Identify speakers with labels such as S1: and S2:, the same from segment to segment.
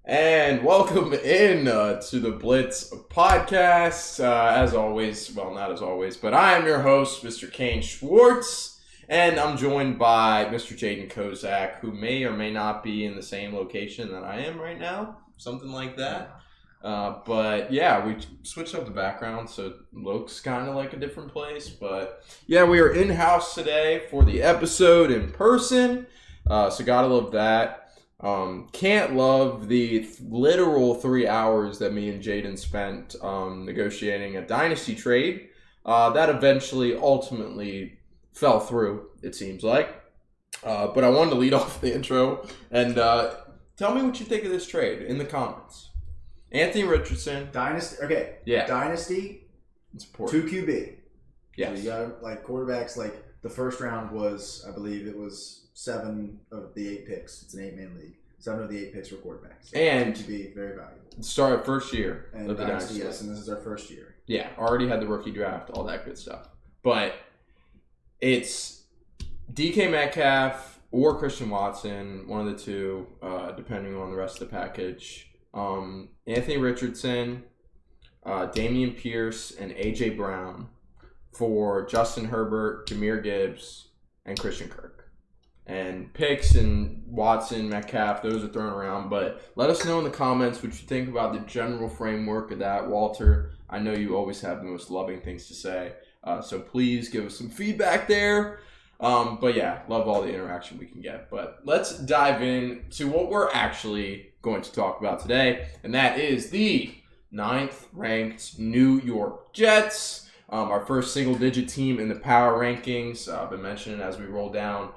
S1: And welcome in to the Blitz podcast. As always, well, not as always, but I am your host, Mr. Kane Schwartz, and I'm joined by Mr. Jaden Kozak, who may or may not be in the same location that I am right now, something like that. But yeah, we switched up the background, so it looks kind of like a different place. But yeah, we are in-house today for the episode in person, so gotta love that. Can't love the literal 3 hours that me and Jaden spent negotiating a dynasty trade that eventually ultimately fell through, it seems like. But I wanted to lead off the intro and tell me what you think of this trade in the comments. Anthony Richardson.
S2: Dynasty. Okay.
S1: Yeah.
S2: Dynasty.
S1: It's important.
S2: 2 QB.
S1: Yes.
S2: So you got like quarterbacks. Like the first round was, I believe it was 7 of the 8 picks. It's an 8-man league. 7 of the 8 picks were quarterbacks. So
S1: and
S2: QB, very valuable.
S1: Start first year
S2: and
S1: of the
S2: dynasty.
S1: dynasty.
S2: Yes, and this is our first year.
S1: Yeah, already had the rookie draft, all that good stuff. But it's DK Metcalf or Christian Watson, one of the two, depending on the rest of the package. Anthony Richardson, Dameon Pierce, and A.J. Brown for Justin Herbert, Jahmyr Gibbs, and Christian Kirk. And picks and Watson, Metcalf, those are thrown around. But let us know in the comments what you think about the general framework of that, Walter. I know you always have the most loving things to say. So please give us some feedback there. But yeah, love all the interaction we can get. But let's dive in to what we're actually going to talk about today. And that is the 9th ranked New York Jets. Our first single-digit team in the power rankings. I've been mentioning as we roll down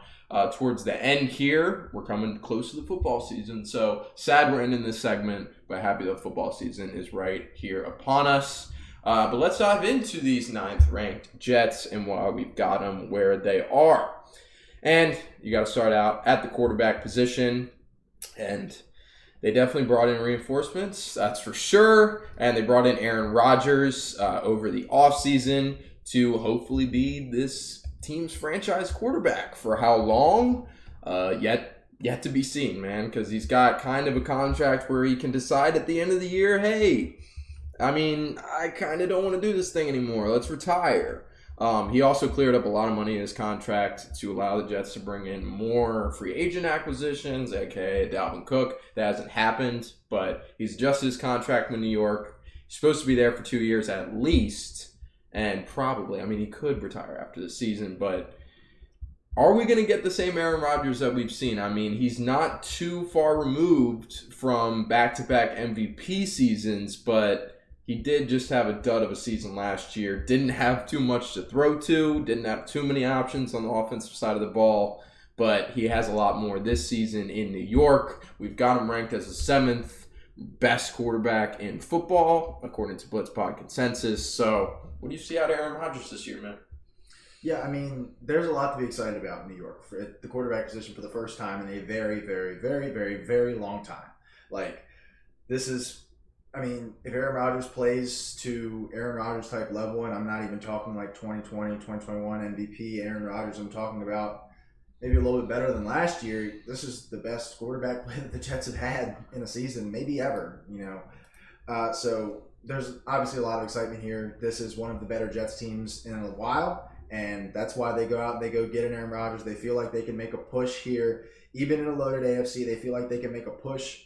S1: towards the end here. We're coming close to the football season. So sad we're ending this segment, but happy the football season is right here upon us. But let's dive into these 9th ranked Jets and why we've got them where they are. And you got to start out at the quarterback position. And they definitely brought in reinforcements, that's for sure. And they brought in Aaron Rodgers over the offseason to hopefully be this team's franchise quarterback. For how long? Yet to be seen, man, because he's got kind of a contract where he can decide at the end of the year, hey, I kind of don't want to do this thing anymore. Let's retire. He also cleared up a lot of money in his contract to allow the Jets to bring in more free agent acquisitions, aka Dalvin Cook. That hasn't happened, but he's adjusted his contract with New York. He's supposed to be there for 2 years at least, and probably, he could retire after the season, but are we going to get the same Aaron Rodgers that we've seen? He's not too far removed from back-to-back MVP seasons, but he did just have a dud of a season last year. Didn't have too much to throw to. Didn't have too many options on the offensive side of the ball. But he has a lot more this season in New York. We've got him ranked as the 7th best quarterback in football, according to Blitz Pod consensus. So what do you see out of Aaron Rodgers this year, man?
S2: Yeah, there's a lot to be excited about in New York for the quarterback position for the first time in a very, very, very, very, very long time. This is... if Aaron Rodgers plays to Aaron Rodgers type level, and I'm not even talking like 2020, 2021 MVP Aaron Rodgers, I'm talking about maybe a little bit better than last year. This is the best quarterback play that the Jets have had in a season, maybe ever, So there's obviously a lot of excitement here. This is one of the better Jets teams in a while, and that's why they go out and they go get an Aaron Rodgers. They feel like they can make a push here. Even in a loaded AFC, they feel like they can make a push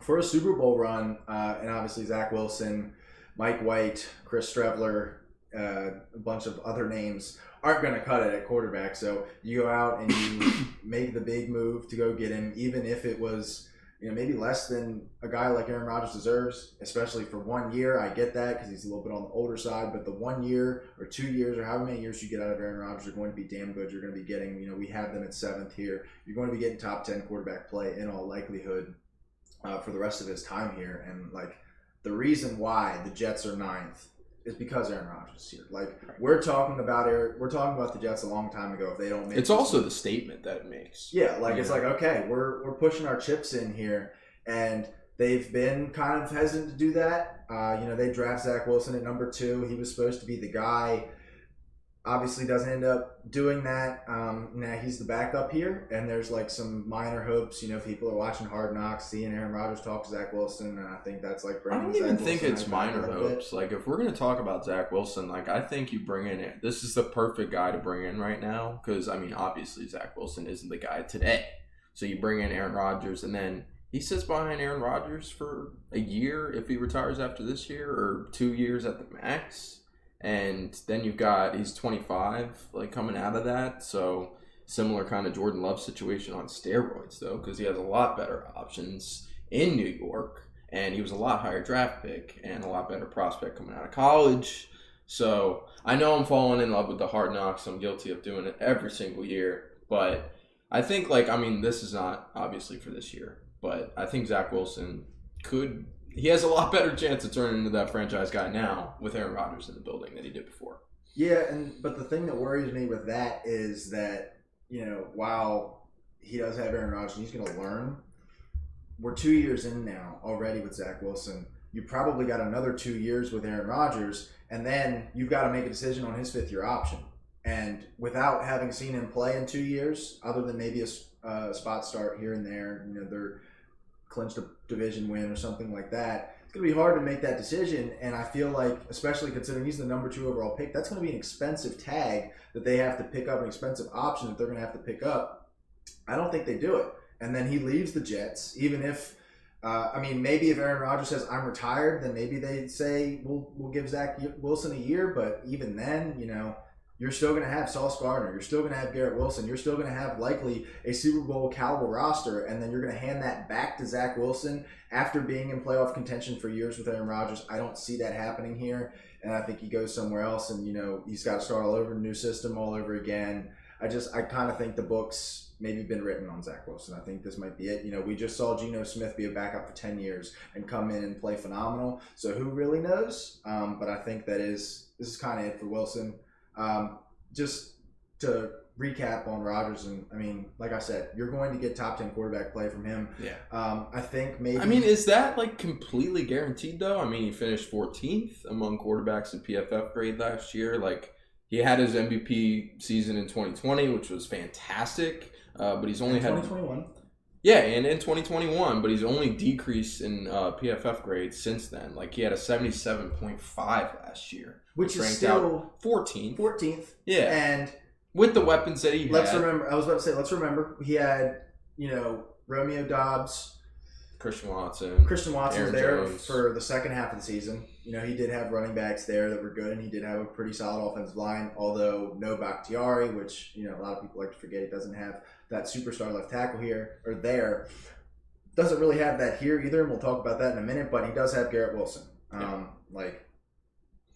S2: for a Super Bowl run, and obviously Zach Wilson, Mike White, Chris Streveler, a bunch of other names aren't going to cut it at quarterback. So you go out and you make the big move to go get him, even if it was maybe less than a guy like Aaron Rodgers deserves, especially for 1 year. I get that because he's a little bit on the older side, but the 1 year or 2 years or however many years you get out of Aaron Rodgers are going to be damn good. You're going to be getting, we have them at 7th here. You're going to be getting top 10 quarterback play in all likelihood. For the rest of his time here, and the reason why the Jets are 9th is because Aaron Rodgers is here. We're talking about the Jets a long time ago. If they don't make
S1: it's also the statement that it makes.
S2: Yeah, it's okay, we're pushing our chips in here, and they've been kind of hesitant to do that. They draft Zach Wilson at number 2. He was supposed to be the guy obviously doesn't end up doing that. Now he's the backup here, and there's like some minor hopes. People are watching Hard Knocks, seeing Aaron Rodgers talk to Zach Wilson, and I think that's like.
S1: I don't even think it's minor hopes. Like, if we're gonna talk about Zach Wilson, like, I think you bring in it. This is the perfect guy to bring in right now, because I mean, obviously Zach Wilson isn't the guy today. So you bring in Aaron Rodgers, and then he sits behind Aaron Rodgers for a year if he retires after this year, or 2 years at the max. And then he's 25, like, coming out of that. So similar kind of Jordan Love situation on steroids, though, because he has a lot better options in New York. And he was a lot higher draft pick and a lot better prospect coming out of college. So I know I'm falling in love with the Hard Knocks. I'm guilty of doing it every single year. But I think, this is not obviously for this year. But I think Zach Wilson he has a lot better chance of turning into that franchise guy now with Aaron Rodgers in the building than he did before.
S2: Yeah, but the thing that worries me with that is that, while he does have Aaron Rodgers and he's going to learn, we're 2 years in now already with Zach Wilson. You probably got another 2 years with Aaron Rodgers, and then you've got to make a decision on his fifth-year option. And without having seen him play in 2 years, other than maybe a spot start here and there, they're clinched a division win or something like that, it's going to be hard to make that decision. And I feel like, especially considering he's the number 2 overall pick, that's going to be an expensive tag that they have to pick up, an expensive option that they're going to have to pick up. I don't think they do it. And then he leaves the Jets, even if, maybe if Aaron Rodgers says, I'm retired, then maybe they say, we'll give Zach Wilson a year. But even then, you're still going to have Sauce Gardner. You're still going to have Garrett Wilson. You're still going to have likely a Super Bowl caliber roster, and then you're going to hand that back to Zach Wilson after being in playoff contention for years with Aaron Rodgers. I don't see that happening here, and I think he goes somewhere else, and, he's got to start all over, a new system all over again. I kind of think the book's maybe been written on Zach Wilson. I think this might be it. We just saw Geno Smith be a backup for 10 years and come in and play phenomenal, so who really knows? But I think this is kind of it for Wilson. Just to recap on Rodgers, and like I said, you're going to get top 10 quarterback play from him.
S1: Yeah.
S2: I think maybe.
S1: Is that completely guaranteed though? He finished 14th among quarterbacks in PFF grade last year. He had his MVP season in 2020, which was fantastic. But he's only had
S2: 2021.
S1: Yeah, and in 2021, but he's only decreased in PFF grades since then. He had a 77.5 last year,
S2: which is
S1: ranked
S2: still
S1: out 14th.
S2: 14th.
S1: Yeah,
S2: and
S1: with the weapons that he had.
S2: Let's remember, he had Romeo Doubs,
S1: Christian Watson
S2: was
S1: Aaron
S2: there
S1: Jones.
S2: for the second half of the season. He did have running backs there that were good, and he did have a pretty solid offensive line, although no Bakhtiari, which a lot of people like to forget he doesn't have that superstar left tackle here or there. Doesn't really have that here either, and we'll talk about that in a minute, but he does have Garrett Wilson.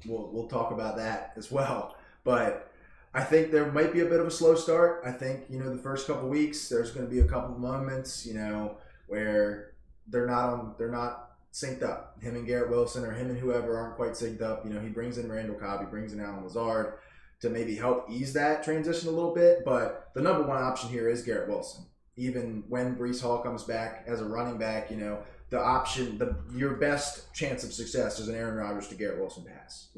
S2: We'll talk about that as well. But I think there might be a bit of a slow start. I think, the first couple weeks there's going to be a couple moments, where they're not synced up. Him and Garrett Wilson or him and whoever aren't quite synced up. He brings in Randall Cobb, he brings in Allen Lazard to maybe help ease that transition a little bit. But the number one option here is Garrett Wilson. Even when Breece Hall comes back as a running back, the option, your best chance of success is an Aaron Rodgers to Garrett Wilson pass.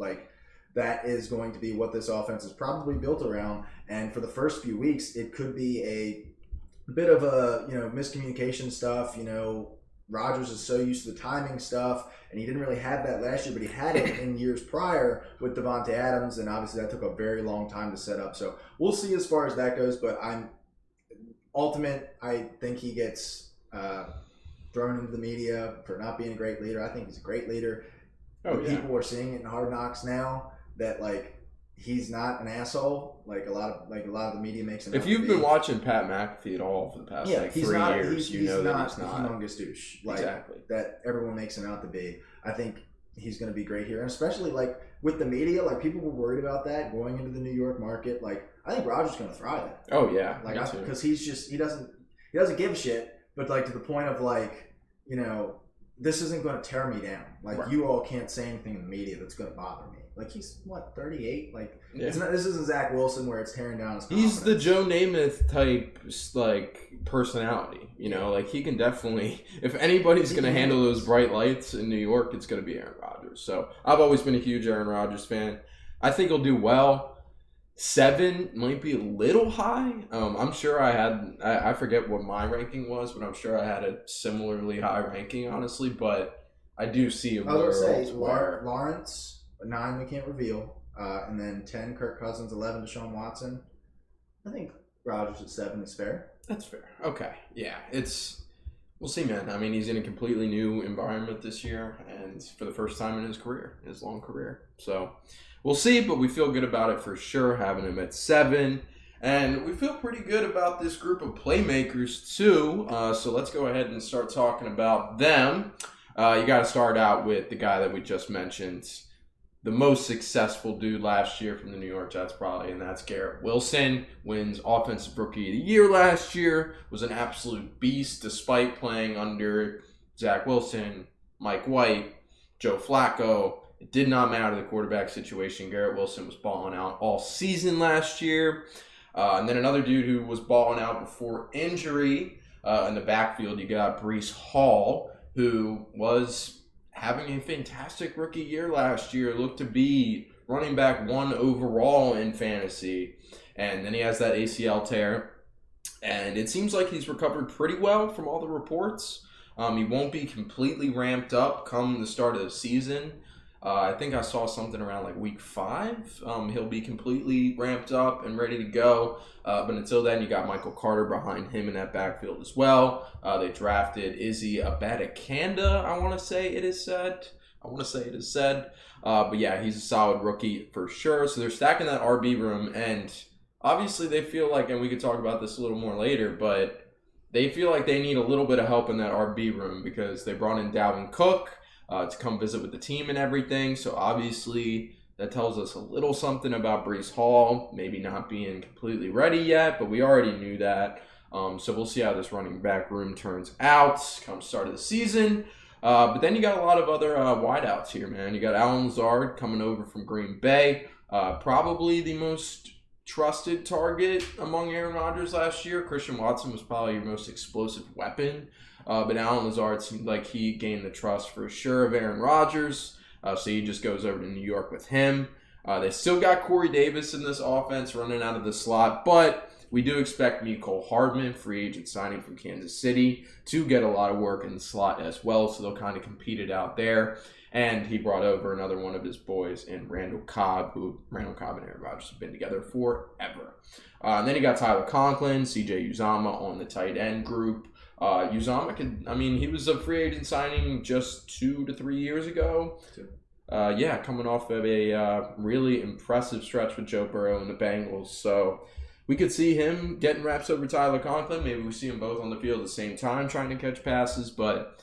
S2: That is going to be what this offense is probably built around. And for the first few weeks, it could be a bit of a, miscommunication stuff. Rodgers is so used to the timing stuff, and he didn't really have that last year, but he had it in years prior with Devontae Adams, and obviously that took a very long time to set up. So we'll see as far as that goes, but I think he gets thrown into the media for not being a great leader. I think he's a great leader. People are seeing it in Hard Knocks now that he's not an asshole. A lot of the media makes him.
S1: If you've been watching Pat McAfee at all for the past 3 years,
S2: he's
S1: that
S2: not
S1: he's not
S2: a humongous douche.
S1: Exactly.
S2: That everyone makes him out to be. I think he's going to be great here, and especially with the media. People were worried about that going into the New York market. I think Rodgers going to thrive there.
S1: Oh yeah,
S2: because he doesn't give a shit. But to the point of this isn't going to tear me down.
S1: Right.
S2: You all can't say anything in the media that's going to bother me. He's 38.
S1: This
S2: isn't Zach Wilson where it's tearing down his confidence.
S1: He's the Joe Namath type personality. He can definitely. If anybody's going to handle those bright lights in New York, it's going to be Aaron Rodgers. So I've always been a huge Aaron Rodgers fan. I think he'll do well. 7 might be a little high. I'm sure I forget what my ranking was, but I'm sure I had a similarly high ranking, honestly. But I do see a
S2: I was
S1: world
S2: going to say,
S1: where
S2: Lawrence, 9 we can't reveal. And then 10, Kirk Cousins, 11, Deshaun Watson. I think Rodgers at 7 is fair.
S1: that's fair. Okay, yeah, we'll see, man. I mean, he's in a completely new environment this year, and for the first time in his career, his long career. So we'll see, but we feel good about it for sure, having him at 7. And we feel pretty good about this group of playmakers, too. So let's go ahead and start talking about them. You got to start out with the guy that we just mentioned, the most successful dude last year from the New York Jets, probably, and that's Garrett Wilson. Wins Offensive Rookie of the Year last year. Was an absolute beast despite playing under Zach Wilson, Mike White, Joe Flacco. It did not matter the quarterback situation. Garrett Wilson was balling out all season last year. And then another dude who was balling out before injury in the backfield, you got Breece Hall, who was having a fantastic rookie year last year, looked to be running back 1 overall in fantasy. And then he has that ACL tear. And it seems like he's recovered pretty well from all the reports. He won't be completely ramped up come the start of the season. I think I saw something around like week 5. He'll be completely ramped up and ready to go. But until then, you got Michael Carter behind him in that backfield as well. They drafted Izzy Abadakanda, I want to say it is said. But yeah, he's a solid rookie for sure. So they're stacking that RB room. And obviously they feel like, and we could talk about this a little more later, but they feel like they need a little bit of help in that RB room because they brought in Dalvin Cook to come visit with the team and everything. So obviously that tells us a little something about Breece Hall, maybe not being completely ready yet, but we already knew that. So we'll see how this running back room turns out come start of the season. But then you got a lot of other wideouts here, man. You got Alan Lazard coming over from Green Bay, probably the most trusted target among Aaron Rodgers last year. Christian Watson was probably your most explosive weapon. But Alan Lazard seemed like he gained the trust for sure of Aaron Rodgers. So he just goes over to New York with him. They still got Corey Davis in this offense running out of the slot, but we do expect Mecole Hardman, free agent signing from Kansas City, to get a lot of work in the slot as well. So they'll kind of compete it out there. And he brought over another one of his boys in Randall Cobb, who Randall Cobb and Aaron Rodgers have been together forever. And then you got Tyler Conklin, CJ Uzomah on the tight end group. Uzomah he was a free agent signing just 2 to 3 years ago. Coming off of a really impressive stretch with Joe Burrow and the Bengals. So we could see him getting reps over Tyler Conklin. Maybe we see them both on the field at the same time trying to catch passes. But,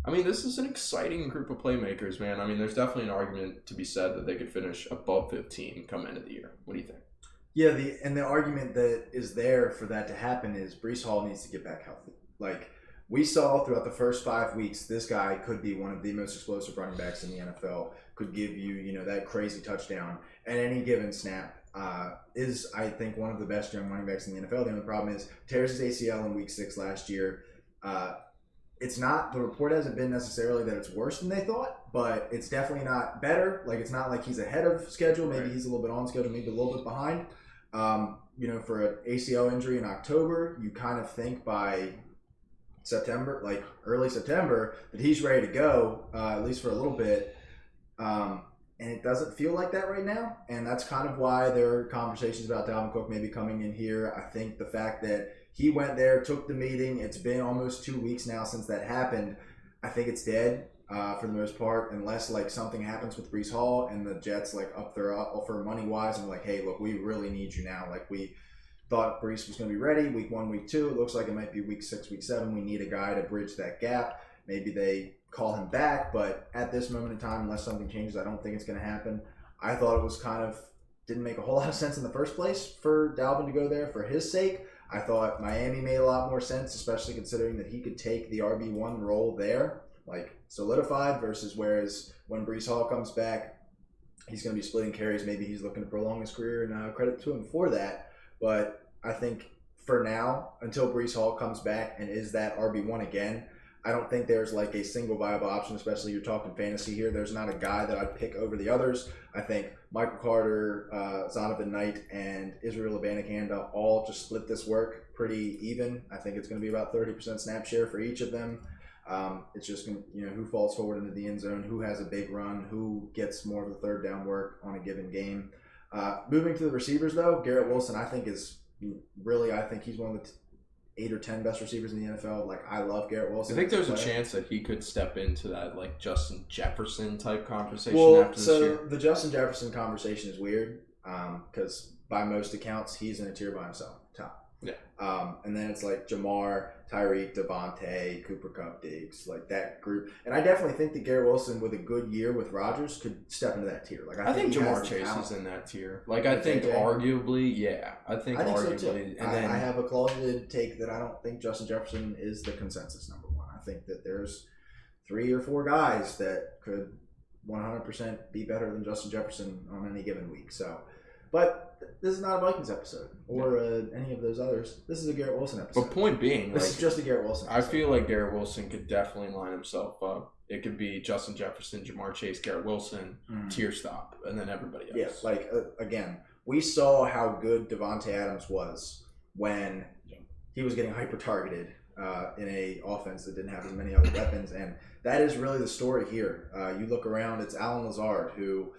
S1: this is an exciting group of playmakers, man. There's definitely an argument to be said that they could finish above 15 come end of the year. What do you think?
S2: Yeah, the argument that is there for that to happen is Breece Hall needs to get back healthy. Like, we saw throughout the first 5 weeks, this guy could be one of the most explosive running backs in the NFL, could give you, that crazy touchdown at any given snap. Is, I think, one of the best young running backs in the NFL. The only problem is tears his ACL in week 6 last year. It's not, the report hasn't been necessarily that it's worse than they thought, but it's definitely not better. Like, it's not like he's ahead of schedule. Maybe he's a little bit on schedule, maybe a little bit behind. For an ACL injury in October, you kind of think by September, like early September, that he's ready to go, at least for a little bit. And it doesn't feel like that right now. And that's kind of why there are conversations about Dalvin Cook maybe coming in here. I think the fact that he went there, took the meeting, it's been almost 2 weeks now since that happened. I think it's dead for the most part, unless like something happens with Breece Hall and the Jets like up their offer money-wise and like, hey, look, we really need you now. Like, we thought Breece was going to be ready week 1, week 2. It looks like it might be week 6, week 7. We need a guy to bridge that gap. Maybe they call him back, but at this moment in time, unless something changes, I don't think it's going to happen. I thought it was didn't make a whole lot of sense in the first place for Dalvin to go there for his sake. I thought Miami made a lot more sense, especially considering that he could take the RB1 role there, like solidified, versus whereas when Breece Hall comes back, he's going to be splitting carries. Maybe he's looking to prolong his career, and credit to him for that. But I think for now, until Breece Hall comes back and is that RB1 again, I don't think there's like a single viable option, especially you're talking fantasy here. There's not a guy that I'd pick over the others. I think Michael Carter, Zonovan Knight, and Israel Abanikanda all just split this work pretty even. I think it's going to be about 30% snap share for each of them. It's just going to, who falls forward into the end zone, who has a big run, who gets more of the third down work on a given game. Moving to the receivers, though, Garrett Wilson, I think he's one of the 8 or 10 best receivers in the NFL. Like, I love Garrett Wilson.
S1: I think there's a chance that he could step into that, like, Justin Jefferson type conversation after this year.
S2: The Justin Jefferson conversation is weird because by most accounts, he's in a tier by himself, top.
S1: Yeah.
S2: And then it's like Jamar, Tyreek, Devontae, Cooper Kupp, Diggs, like that group. And I definitely think that Garrett Wilson, with a good year with Rodgers, could step into that tier. Like,
S1: I think Jamar Chase is in that tier. Like, I think arguably, yeah. I think arguably.
S2: So too. And then I have a closeted take that I don't think Justin Jefferson is the consensus number one. I think that there's 3 or 4 guys that could 100% be better than Justin Jefferson on any given week. So, but this is not a Vikings episode or any of those others. This is a Garrett Wilson episode.
S1: But point being,
S2: this is just a Garrett Wilson episode.
S1: I feel like Garrett Wilson could definitely line himself up. It could be Justin Jefferson, Jamar Chase, Garrett Wilson, tier stop, and then everybody else.
S2: Yeah, like, again, we saw how good Devontae Adams was when he was getting hyper-targeted in a offense that didn't have as many other weapons, and that is really the story here. You look around, it's Allen Lazard, who,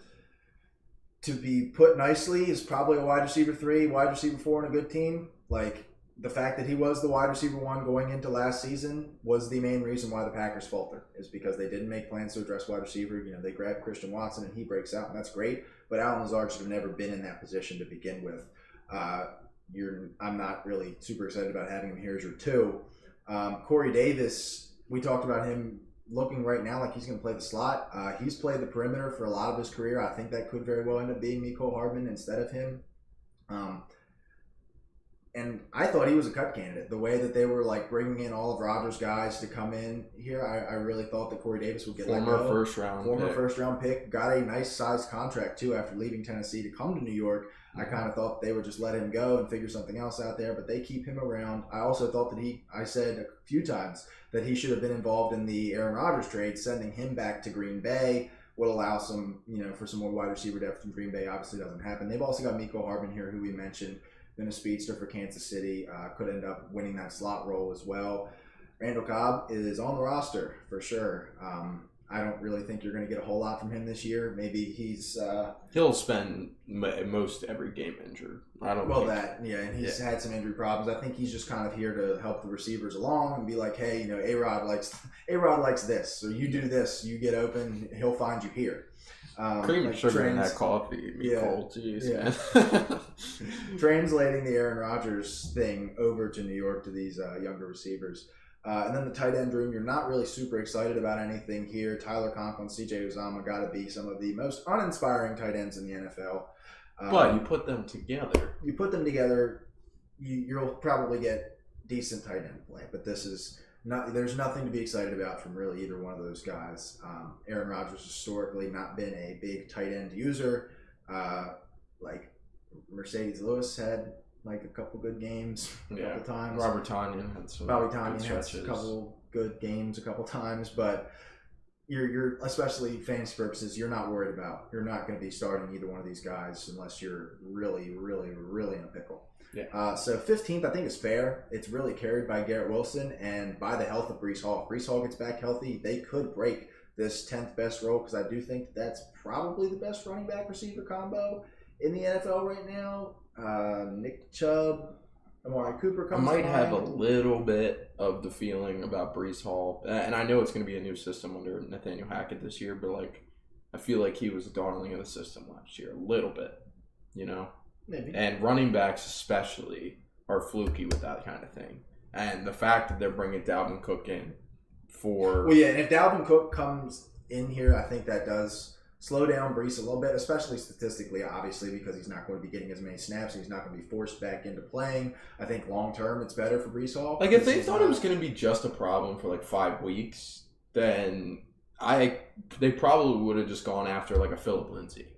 S2: to be put nicely, is probably a wide receiver 3, wide receiver 4 on a good team. Like, the fact that he was the wide receiver 1 going into last season was the main reason why the Packers faltered, is because they didn't make plans to address wide receiver. They grabbed Christian Watson and he breaks out, and that's great. But Allen Lazard should have never been in that position to begin with. I'm not really super excited about having him here as your 2. Corey Davis, we talked about him looking right now like he's going to play the slot. He's played the perimeter for a lot of his career. I think that could very well end up being Mecole Hardman instead of him. And I thought he was a cut candidate. The way that they were like bringing in all of Rodgers' guys to come in here, I really thought that Corey Davis would get
S1: former first round pick.
S2: Got a nice sized contract too after leaving Tennessee to come to New York. I kind of thought they would just let him go and figure something else out there, but they keep him around. I also thought that I said a few times that he should have been involved in the Aaron Rodgers trade. Sending him back to Green Bay would allow some, for some more wide receiver depth in Green Bay. Obviously doesn't happen. They've also got Mecole Hardman here, who we mentioned, been a speedster for Kansas City, could end up winning that slot role as well. Randall Cobb is on the roster for sure. I don't really think you're going to get a whole lot from him this year. Maybe
S1: he'll spend most every game injured.
S2: And he's had some injury problems. I think he's just kind of here to help the receivers along and be like, hey, A-Rod likes this, so you do this, you get open, he'll find you here.
S1: Cream and sugar in that coffee. Cold. Jeez, man.
S2: Translating the Aaron Rodgers thing over to New York to these younger receivers. And then the tight end room, you're not really super excited about anything here. Tyler Conklin, CJ Uzomah got to be some of the most uninspiring tight ends in the NFL.
S1: But you put them together.
S2: You'll probably get decent tight end play. But there's nothing to be excited about from really either one of those guys. Aaron Rodgers historically not been a big tight end user. Like Mercedes Lewis had like a couple good games a couple times.
S1: Robert Tonyan had some
S2: a couple good games a couple times, but you're especially fantasy purposes, you're not worried about. You're not going to be starting either one of these guys unless you're really, really, really in a pickle.
S1: Yeah.
S2: So 15th, I think, is fair. It's really carried by Garrett Wilson and by the health of Breece Hall. If Breece Hall gets back healthy, they could break this 10th best role, because I do think that's probably the best running back receiver combo in the NFL right now. Nick Chubb, Amari Cooper comes
S1: I might
S2: to
S1: have a
S2: mind.
S1: little bit of the feeling about Breece Hall, and I know it's going to be a new system under Nathaniel Hackett this year, but I feel like he was a darling of the system last year, a little bit,
S2: Maybe.
S1: And running backs especially are fluky with that kind of thing. And the fact that they're bringing Dalvin Cook in
S2: and if Dalvin Cook comes in here, I think that does slow down Breece a little bit, especially statistically, obviously, because he's not going to be getting as many snaps. And he's not going to be forced back into playing. I think long-term it's better for Breece Hall.
S1: Like, if they thought it was going to be just a problem for, 5 weeks, then they probably would have just gone after, a Phillip Lindsay.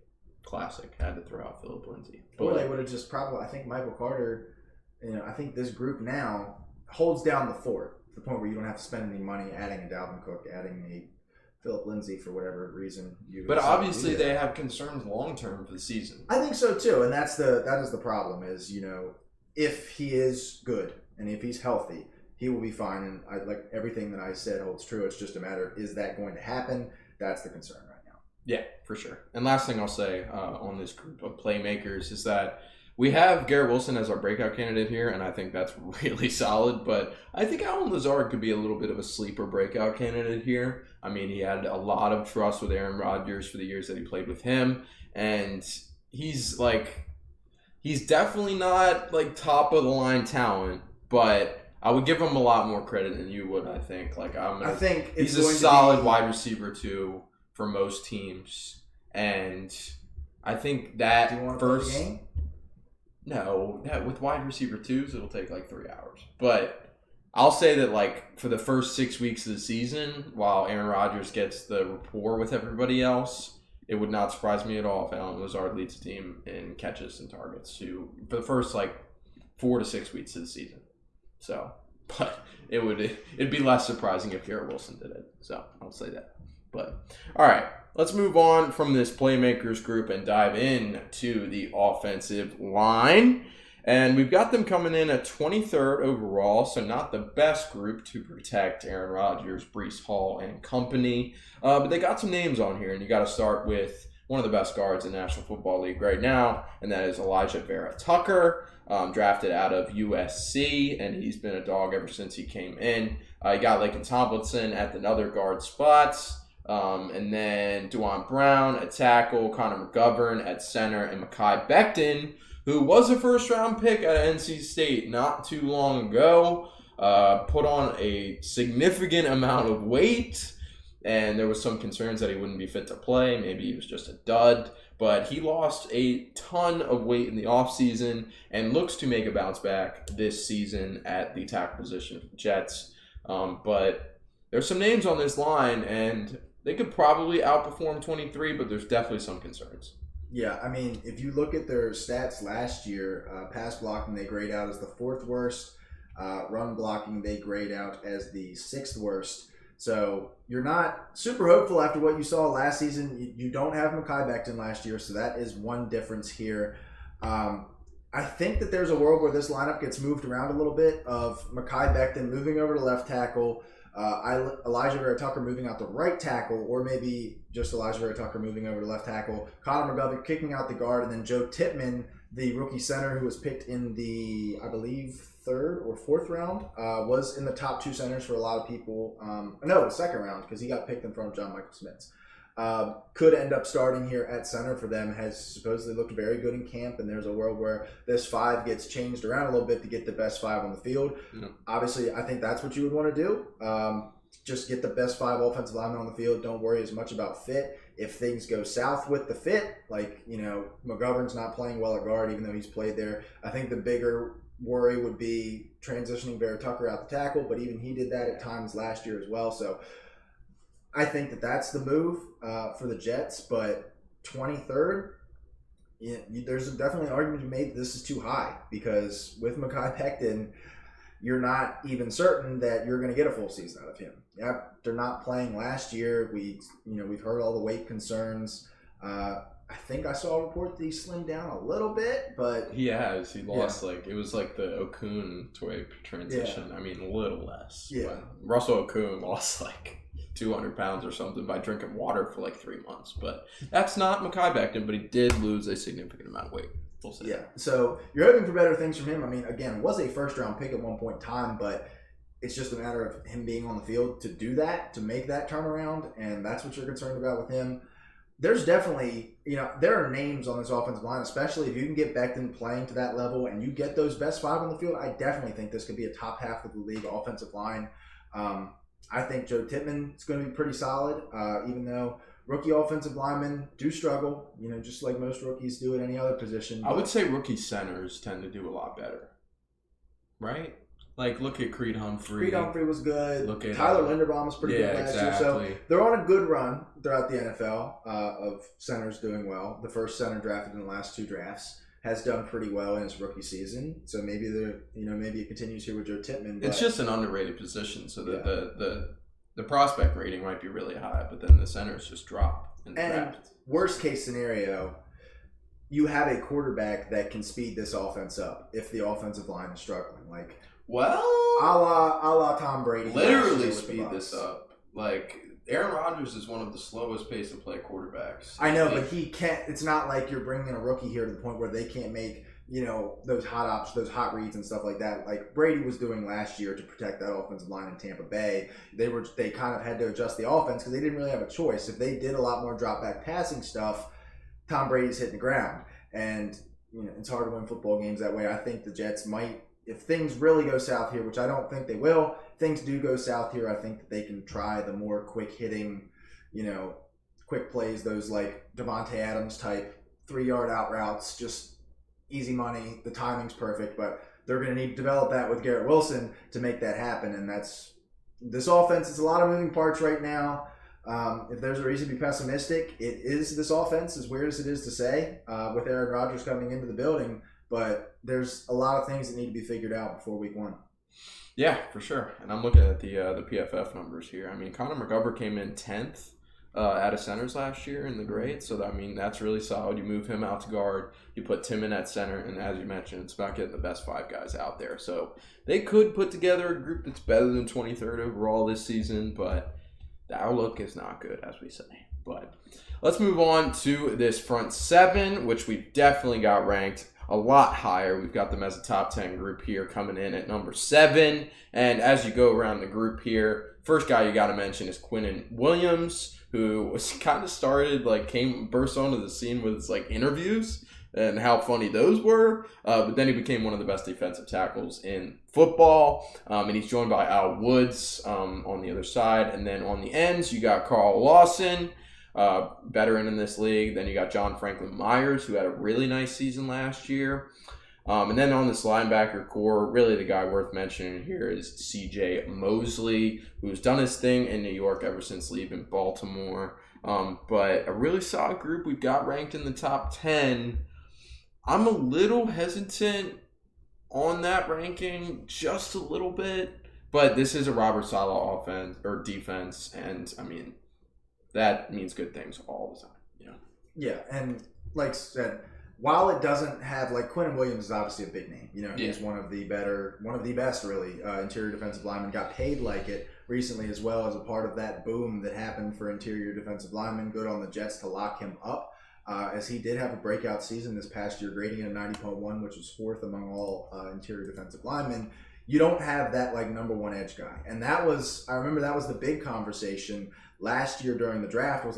S1: Classic. Had to throw out Phillip Lindsay.
S2: Or they would have just I think Michael Carter, I think this group now holds down the fort for the point where you don't have to spend any money adding a Dalvin Cook, adding a Philip Lindsay for whatever reason.
S1: But obviously they have concerns long term for the season.
S2: I think so too, and that is the problem. Is if he is good and if he's healthy, he will be fine. And I like everything that I said holds true. It's just a matter of, is that going to happen? That's the concern right now.
S1: Yeah, for sure. And last thing I'll say on this group of playmakers is that we have Garrett Wilson as our breakout candidate here, and I think that's really solid. But I think Allen Lazard could be a little bit of a sleeper breakout candidate here. I mean, he had a lot of trust with Aaron Rodgers for the years that he played with him, and he's definitely not like top of the line talent, but I would give him a lot more credit than you would. I think
S2: I think
S1: he's a solid wide receiver too for most teams, and I think that
S2: do you want to play the game?
S1: No, with wide receiver twos, it'll take like 3 hours. But I'll say that like for the first 6 weeks of the season, while Aaron Rodgers gets the rapport with everybody else, it would not surprise me at all if Allen Lazard leads the team in catches and targets for the first like 4 to 6 weeks of the season. So, but it'd be less surprising if Garrett Wilson did it. So I'll say that. But all right. Let's move on from this playmakers group and dive into the offensive line. And we've got them coming in at 23rd overall, so not the best group to protect Aaron Rodgers, Breece Hall, and company. But they got some names on here, and you got to start with one of the best guards in the National Football League right now, and that is Elijah Vera Tucker, drafted out of USC, and he's been a dog ever since he came in. You got Laken Tomlinson at the other guard spots. And then Duane Brown at tackle, Connor McGovern at center, and Mekhi Becton, who was a first-round pick at NC State not too long ago, put on a significant amount of weight, and there was some concerns that he wouldn't be fit to play. Maybe he was just a dud, but he lost a ton of weight in the offseason and looks to make a bounce back this season at the tackle position for the Jets. But there's some names on this line, and they could probably outperform 23, but there's definitely some concerns.
S2: Yeah, I mean, if you look at their stats last year, pass blocking they grade out as the 4th worst. Run blocking they grade out as the 6th worst. So you're not super hopeful after what you saw last season. You don't have Mekhi Becton last year, so that is one difference here. I think that there's a world where this lineup gets moved around a little bit, of Mekhi Becton moving over to left tackle, Elijah Vera Tucker moving out the right tackle, or maybe just Elijah Vera Tucker moving over to left tackle, Connor McGovern kicking out the guard, and then Joe Tippmann, the rookie center who was picked in the, I believe, 3rd or 4th round, was in the top 2 centers for a lot of people. No, the 2nd round, because he got picked in front of John Michael Schmitz. Could end up starting here at center for them, has supposedly looked very good in camp, and there's a world where this 5 gets changed around a little bit to get the best 5 on the field. Mm-hmm. Obviously, I think that's what you would want to do. Just get the best 5 offensive linemen on the field. Don't worry as much about fit. If things go south with the fit, like, McGovern's not playing well at guard, even though he's played there, I think the bigger worry would be transitioning Vera Tucker out the tackle, but even he did that at times last year as well. So I think that that's the move for the Jets, but 23rd, there's definitely an argument to be made that this is too high, because with Mekhi Becton, you're not even certain that you're going to get a full season out of him. Yeah, they're not playing last year. We've heard all the weight concerns. I think I saw a report that he slimmed down a little bit, but
S1: he has. He lost it was like the Okun type transition. Yeah. I mean, a little less. Yeah, but Russell Okun lost like 200 pounds or something by drinking water for like 3 months. But that's not Mekhi Becton, but he did lose a significant amount of weight. We'll say.
S2: Yeah, so you're hoping for better things from him. I mean, again, was a first-round pick at one point in time, but it's just a matter of him being on the field to do that, to make that turnaround, and that's what you're concerned about with him. There's definitely, there are names on this offensive line, especially if you can get Becton playing to that level and you get those best 5 on the field. I definitely think this could be a top half of the league offensive line. I think Joe Tippmann is going to be pretty solid, even though rookie offensive linemen do struggle, just like most rookies do at any other position.
S1: I would say rookie centers tend to do a lot better, right? Like, look at Creed Humphrey.
S2: Creed Humphrey was good. Look at Tyler Linderbaum was pretty good last year. So they're on a good run throughout the NFL of centers doing well. The first center drafted in the last 2 drafts. has done pretty well in his rookie season. So maybe maybe it continues here with Joe Tippmann.
S1: It's just an underrated position, so the prospect rating might be really high, but then the centers just drop in the draft.
S2: Worst case scenario, you have a quarterback that can speed this offense up if the offensive line is struggling. Like, a la Tom Brady.
S1: Literally speed this up. Like, Aaron Rodgers is one of the slowest pace of play quarterbacks.
S2: I know, but he can't. It's not like you're bringing a rookie here to the point where they can't make those hot reads and stuff like that. Like Brady was doing last year to protect that offensive line in Tampa Bay. They kind of had to adjust the offense because they didn't really have a choice. If they did a lot more drop back passing stuff, Tom Brady's hitting the ground, and it's hard to win football games that way. I think the Jets might. If things really go south here, which I don't think they will, things do go south here, I think that they can try the more quick-hitting, quick plays, those like Devontae Adams type 3-yard out routes, just easy money. The timing's perfect, but they're going to need to develop that with Garrett Wilson to make that happen, and this offense. It's a lot of moving parts right now. If there's a reason to be pessimistic, it is this offense, as weird as it is to say, with Aaron Rodgers coming into the building. But there's a lot of things that need to be figured out before week 1.
S1: Yeah, for sure. And I'm looking at the PFF numbers here. I mean, Connor McGovern came in 10th out of centers last year in the grade. So, that's really solid. You move him out to guard. You put Tim in at center. And as you mentioned, it's about getting the best 5 guys out there. So, they could put together a group that's better than 23rd overall this season. But the outlook is not good, as we say. But let's move on to this front 7, which we've definitely got ranked a lot higher. We've got them as a top 10 group here, coming in at number 7. And as you go around the group here, first guy you got to mention is Quinnen Williams, who was kind of started, burst onto the scene with his interviews and how funny those were. But then he became one of the best defensive tackles in football. And he's joined by Al Woods on the other side. And then on the ends, you got Carl Lawson, veteran in this league. Then you got John Franklin Myers, who had a really nice season last year. And then on this linebacker core, really the guy worth mentioning here is C.J. Mosley, who's done his thing in New York ever since leaving Baltimore. But a really solid group we've got ranked in the top 10. I'm a little hesitant on that ranking, just a little bit. But this is a Robert Saleh offense or defense, and that means good things all the time.
S2: Yeah, and like I said, while it doesn't have Quinnen Williams is obviously a big name. He's one of the best really interior defensive linemen. Got paid like it recently as well as a part of that boom that happened for interior defensive linemen. Good on the Jets to lock him up, as he did have a breakout season this past year, grading at 90.1, which was 4th among all interior defensive linemen. You don't have that number 1 edge guy, and I remember that was the big conversation last year during the draft. Was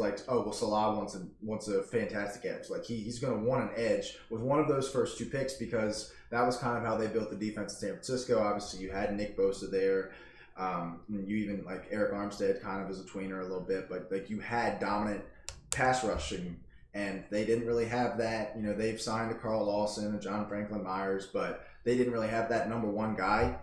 S2: Salah wants a fantastic edge. He's going to want an edge with one of those first 2 picks, because that was kind of how they built the defense in San Francisco. Obviously, you had Nick Bosa there. You even Eric Armstead kind of as a tweener a little bit, but you had dominant pass rushing, and they didn't really have that. They've signed a Carl Lawson and John Franklin Myers, but they didn't really have that number 1 guy.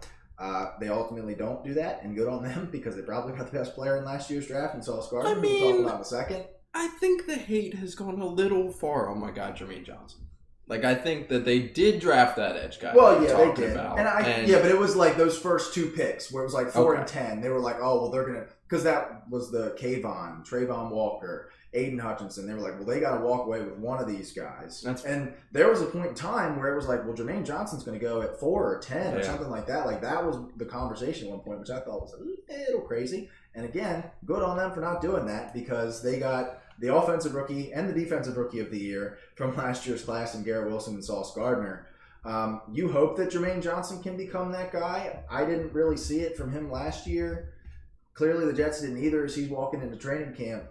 S2: They ultimately don't do that, and good on them, because they probably got the best player in last year's draft in Sauce Gardner, who we'll talk about in a second.
S1: I think the hate has gone a little far on my guy, Jermaine Johnson. I think that they did draft that edge guy.
S2: Well, yeah, they did. But it was those first 2 picks where it was 4 and 10. They were they're going to, because that was the Kayvon, Trayvon Walker, Aiden Hutchinson. They were they got to walk away with one of these guys. And there was a point in time where it was Jermaine Johnson's going to go at 4 or 10 or something like that. That was the conversation at one point, which I thought was a little crazy. And again, good on them for not doing that, because they got the offensive rookie and the defensive rookie of the year from last year's class in Garrett Wilson and Sauce Gardner. You hope that Jermaine Johnson can become that guy. I didn't really see it from him last year. Clearly, the Jets didn't either, as he's walking into training camp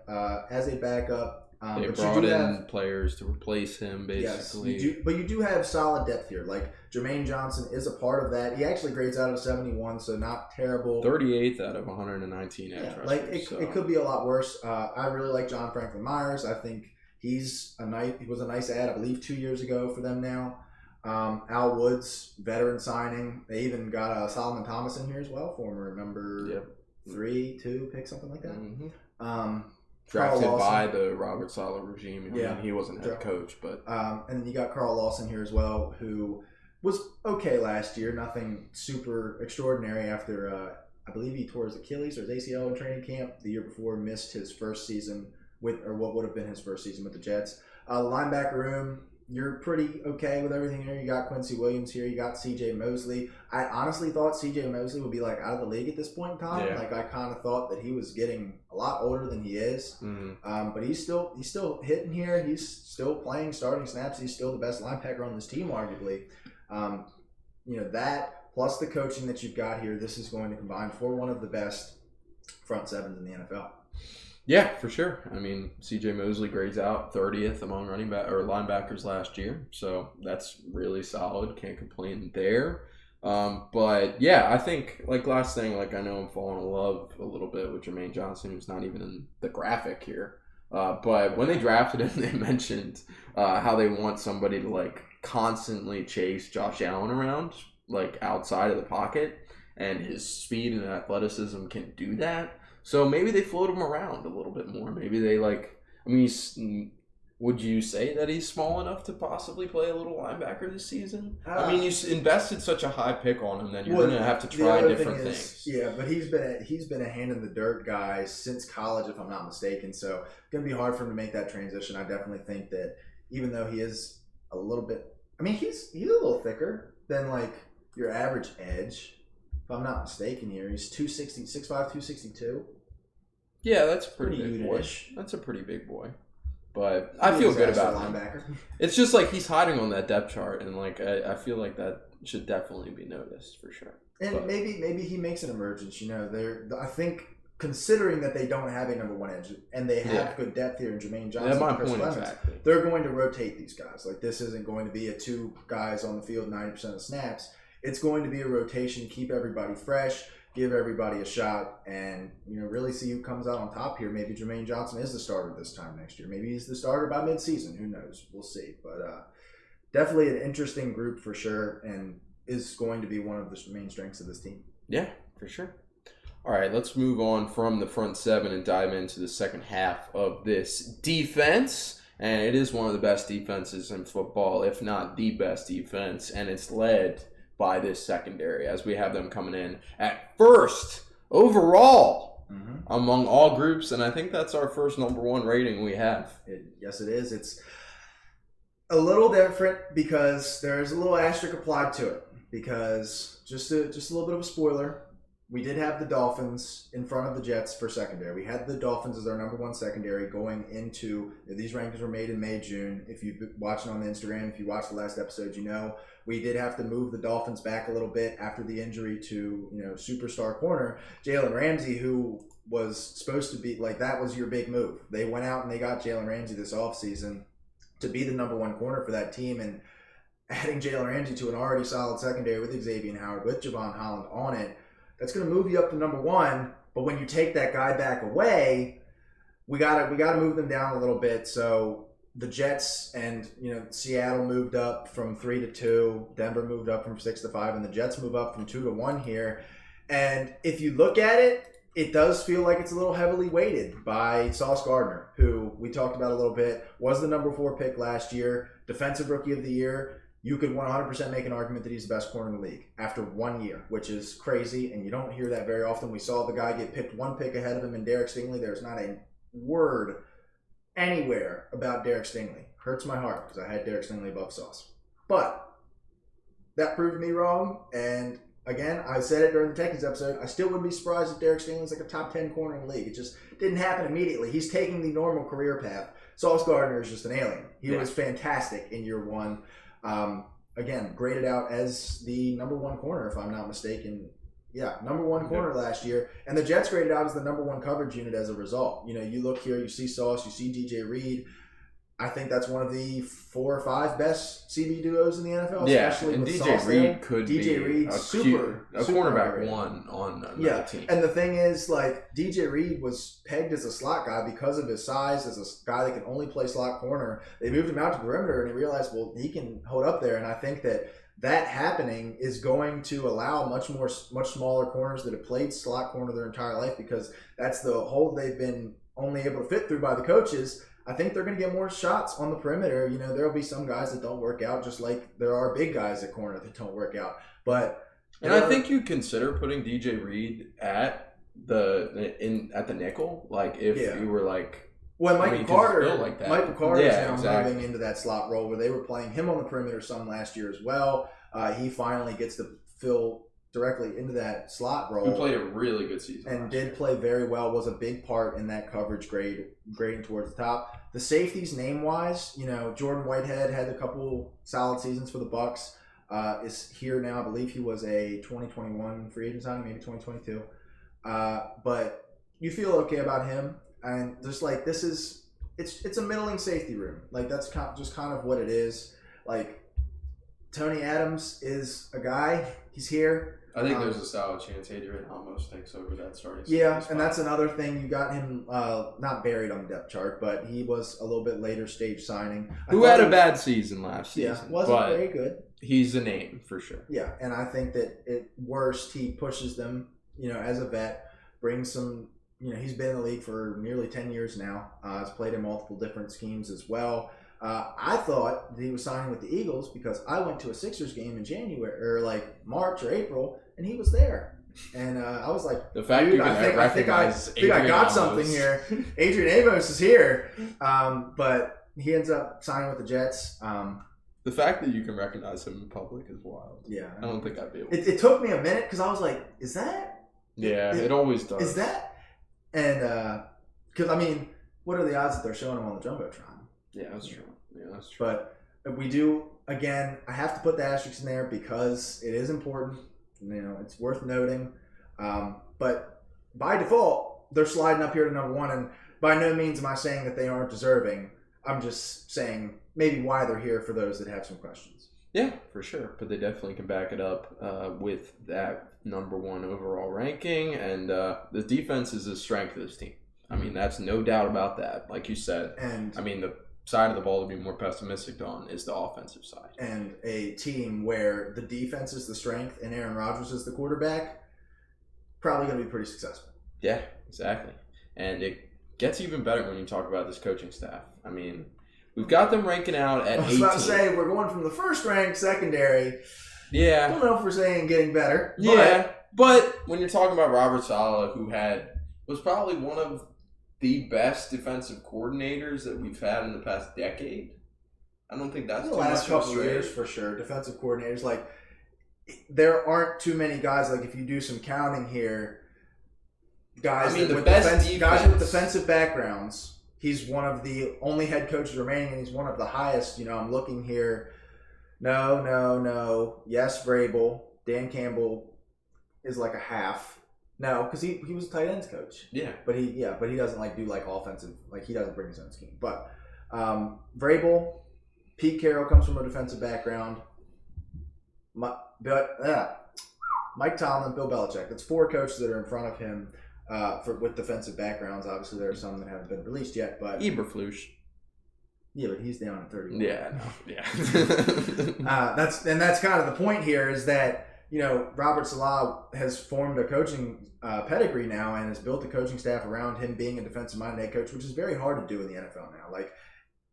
S2: as a backup.
S1: They brought in players to replace him, basically.
S2: Yes, but you do have solid depth here. Jermaine Johnson is a part of that. He actually grades out of 71, so not terrible.
S1: 38th out of 119 edge rushers.
S2: It could be a lot worse. I really like John Franklin Myers. I think he was a nice add, I believe, 2 years ago for them now. Al Woods, veteran signing. They even got Solomon Thomas in here as well, former number 3, 2 pick, something like that.
S1: Mm-hmm. drafted by the Robert Saleh regime. I mean, he wasn't head coach, but
S2: and then you got Carl Lawson here as well, who was okay last year, nothing super extraordinary after I believe he tore his Achilles or his ACL in training camp the year before, missed his first season or what would have been his first season with the Jets. Linebacker room, you're pretty okay with everything here. You got Quincy Williams here. You got C.J. Mosley. I honestly thought C.J. Mosley would be like out of the league at this point in time.
S1: Yeah.
S2: Like I kind of thought that he was getting a lot older than he is.
S1: Mm-hmm.
S2: But he's still hitting here. He's still playing starting snaps. He's still the best linebacker on this team, arguably. That plus the coaching that you've got here, this is going to combine for one of the best front sevens in the NFL.
S1: Yeah, for sure. I mean, C.J. Mosley grades out 30th among linebackers last year, so that's really solid. Can't complain there. But yeah, I think last thing, I know I'm falling in love a little bit with Jermaine Johnson, who's not even in the graphic here. But when they drafted him, they mentioned how they want somebody to constantly chase Josh Allen around, outside of the pocket, and his speed and athleticism can do that. So maybe they float him around a little bit more. Maybe they would you say that he's small enough to possibly play a little linebacker this season? I mean, you invested such a high pick on him that you're going to have to try different things.
S2: Yeah, but he's been a hand in the dirt guy since college, if I'm not mistaken. So it's going to be hard for him to make that transition. I definitely think that even though he is a little bit, he's a little thicker than your average edge. If I'm not mistaken here, he's 260, 6'5", 262.
S1: Yeah, that's pretty big boy. That's a pretty big boy. But I feel good about him. Linebacker. It's just he's hiding on that depth chart, and I feel like that should definitely be noticed for sure.
S2: And maybe he makes an emergence. I think considering that they don't have a number one edge and they have good depth here in Jermaine Johnson,
S1: that's my
S2: and Chris
S1: point
S2: Clemens,
S1: exactly.
S2: They're going to rotate these guys. This isn't going to be a two guys on the field 90% of snaps. It's going to be a rotation, keep everybody fresh, give everybody a shot, and really see who comes out on top here. Maybe Jermaine Johnson is the starter this time next year. Maybe he's the starter by midseason. Who knows? We'll see. But definitely an interesting group for sure, and is going to be one of the main strengths of this team.
S1: Yeah, for sure. All right, let's move on from the front seven and dive into the second half of this defense. And it is one of the best defenses in football, if not the best defense, and it's led by this secondary, as we have them coming in at first overall among all groups, and I think that's our first number one rating we have.
S2: Yes, it is. It's a little different because there's a little asterisk applied to it, because just a little bit of a spoiler, we did have the Dolphins in front of the Jets for secondary. We had the Dolphins as our number one secondary going into, these rankings were made in May, June. If you've been watching on the Instagram, if you watched the last episode, we did have to move the Dolphins back a little bit after the injury to, superstar corner, Jalen Ramsey, who was supposed to be, that was your big move. They went out and they got Jalen Ramsey this offseason to be the number one corner for that team, and adding Jalen Ramsey to an already solid secondary with Xavier Howard, with Javon Holland on it, that's going to move you up to number one. But when you take that guy back away, we gotta move them down a little bit. So the Jets and Seattle moved up from 3 to 2, Denver moved up from 6 to 5, and the Jets move up from 2 to 1 here. And if you look at it, it does feel like it's a little heavily weighted by Sauce Gardner, who we talked about a little bit, was the number 4 pick last year, defensive rookie of the year. You could 100% make an argument that he's the best corner in the league after 1 year, which is crazy, and you don't hear that very often. We saw the guy get picked 1 pick ahead of him in Derek Stingley. There's not a word anywhere about Derek Stingley. Hurts my heart because I had Derek Stingley above Sauce. But that proved me wrong, and again, I said it during the Texans episode, I still wouldn't be surprised if Derek Stingley's a top 10 corner in the league. It just didn't happen immediately. He's taking the normal career path. Sauce Gardner is just an alien. He was fantastic in year 1. Again, graded out as the number 1 corner, if I'm not mistaken. Yeah, number 1 corner last year. And the Jets graded out as the number 1 coverage unit as a result. You look here, you see Sauce, you see DJ Reed. I think that's one of the 4 or 5 best CB duos in the NFL. Especially
S1: and
S2: with
S1: DJ
S2: Sauce
S1: Reed
S2: there.
S1: could
S2: DJ
S1: be
S2: Reed, super
S1: cornerback
S2: underrated.
S1: 1 on another team.
S2: And the thing is, DJ Reed was pegged as a slot guy because of his size, as a guy that can only play slot corner. They moved him out to perimeter, and he realized, well, he can hold up there. And I think that happening is going to allow much smaller corners that have played slot corner their entire life, because that's the hole they've been only able to fit through by the coaches, I think they're going to get more shots on the perimeter. You know, there'll be some guys that don't work out, just like there are big guys at corner that don't work out. And
S1: I think you consider putting DJ Reed at the nickel, like if you were like.
S2: Well, Michael Carter,
S1: like that.
S2: Michael Carter is now
S1: exactly.
S2: moving into that slot role where they were playing him on the perimeter some last year as well. He finally gets to fill directly into that slot role.
S1: He played a really good season.
S2: And did play very well, was a big part in that coverage grading towards the top. The safeties, name-wise, you know, Jordan Whitehead had a couple solid seasons for the Bucks. Is here now. I believe he was a 2021 free agent signing, maybe 2022. But you feel okay about him. And just like it's a middling safety room. Like that's just kind of what it is. Like Tony Adams is a guy. He's here.
S1: I think there's a solid chance Adrian almost takes over that starting.
S2: Yeah, and that's another thing. You got him not buried on the depth chart, but he was a little bit later stage signing.
S1: Who had a bad season last season?
S2: Yeah, wasn't very good.
S1: He's a name for sure.
S2: Yeah, and I think that at worst he pushes them. You know, as a vet, brings some. You know, he's been in the league for nearly 10 years now. Has played in multiple different schemes as well. I thought that he was signing with the Eagles because I went to a Sixers game in January or like March or April, and he was there. And I was like,
S1: the fact you can recognize
S2: I got something here. Adrian Amos is here. But he ends up signing with the Jets.
S1: The fact that you can recognize him in public is wild.
S2: Yeah.
S1: I don't think I'd be able
S2: to. It took me a minute because I was like, is that?
S1: Yeah, it always does.
S2: Is that? And because I mean, what are the odds that they're showing him on the jumbotron?
S1: Yeah, that's true.
S2: But we do again. I have to put the asterisks in there because it is important. You know, it's worth noting. But by default, they're sliding up here to number one. And by no means am I saying that they aren't deserving. I'm just saying maybe why they're here for those that have some questions.
S1: Yeah, for sure. But they definitely can back it up with that number one overall ranking. And the defense is the strength of this team. I mean, that's no doubt about that. Like you said.
S2: And
S1: I mean, the side of the ball to be more pessimistic on is the offensive side.
S2: And a team where the defense is the strength and Aaron Rodgers is the quarterback, probably going to be pretty successful.
S1: Yeah, exactly. And it gets even better when you talk about this coaching staff. I mean, we've got them ranking out at 18.
S2: I was about to say, we're going from the first ranked secondary.
S1: Yeah.
S2: I don't know if we're saying getting better.
S1: Yeah, but when you're talking about Robert Saleh, who was probably one of the best defensive coordinators that we've had in the past decade. I don't think that's
S2: the last couple of years for sure. Defensive coordinators, like there aren't too many guys. Like if you do some counting here, guys with defensive backgrounds. He's one of the only head coaches remaining, and he's one of the highest. You know, I'm looking here. No. Yes, Vrabel. Dan Campbell is like a half. No, because he was a tight ends coach.
S1: Yeah.
S2: But he doesn't like do like offensive, like he doesn't bring his own scheme. But Vrabel, Pete Carroll comes from a defensive background. Mike Tomlin, Bill Belichick. That's four coaches that are in front of him with defensive backgrounds. Obviously, there are some that haven't been released yet. But
S1: Eberflus.
S2: Yeah, but he's down at 31.
S1: Yeah, no, yeah.
S2: That's kind of the point here is that. You know, Robert Saleh has formed a coaching pedigree now and has built a coaching staff around him being a defensive-minded head coach, which is very hard to do in the NFL now. Like,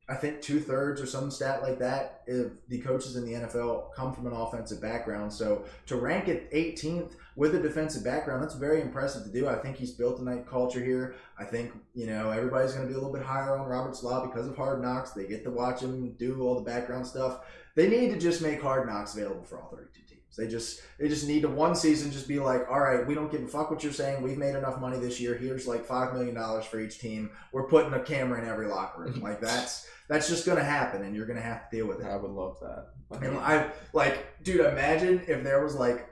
S2: I think 2/3 or some stat like that, if the coaches in the NFL come from an offensive background. So to rank at 18th with a defensive background, that's very impressive to do. I think he's built a nice culture here. I think, you know, everybody's going to be a little bit higher on Robert Saleh because of Hard Knocks. They get to watch him do all the background stuff. They need to just make Hard Knocks available for all 32 teams. They just need to one season just be like, all right, we don't give a fuck what you're saying. We've made enough money this year. Here's like $5 million for each team. We're putting a camera in every locker room. Like that's just going to happen, and you're going to have to deal with it.
S1: I would love that.
S2: And dude, imagine if there was like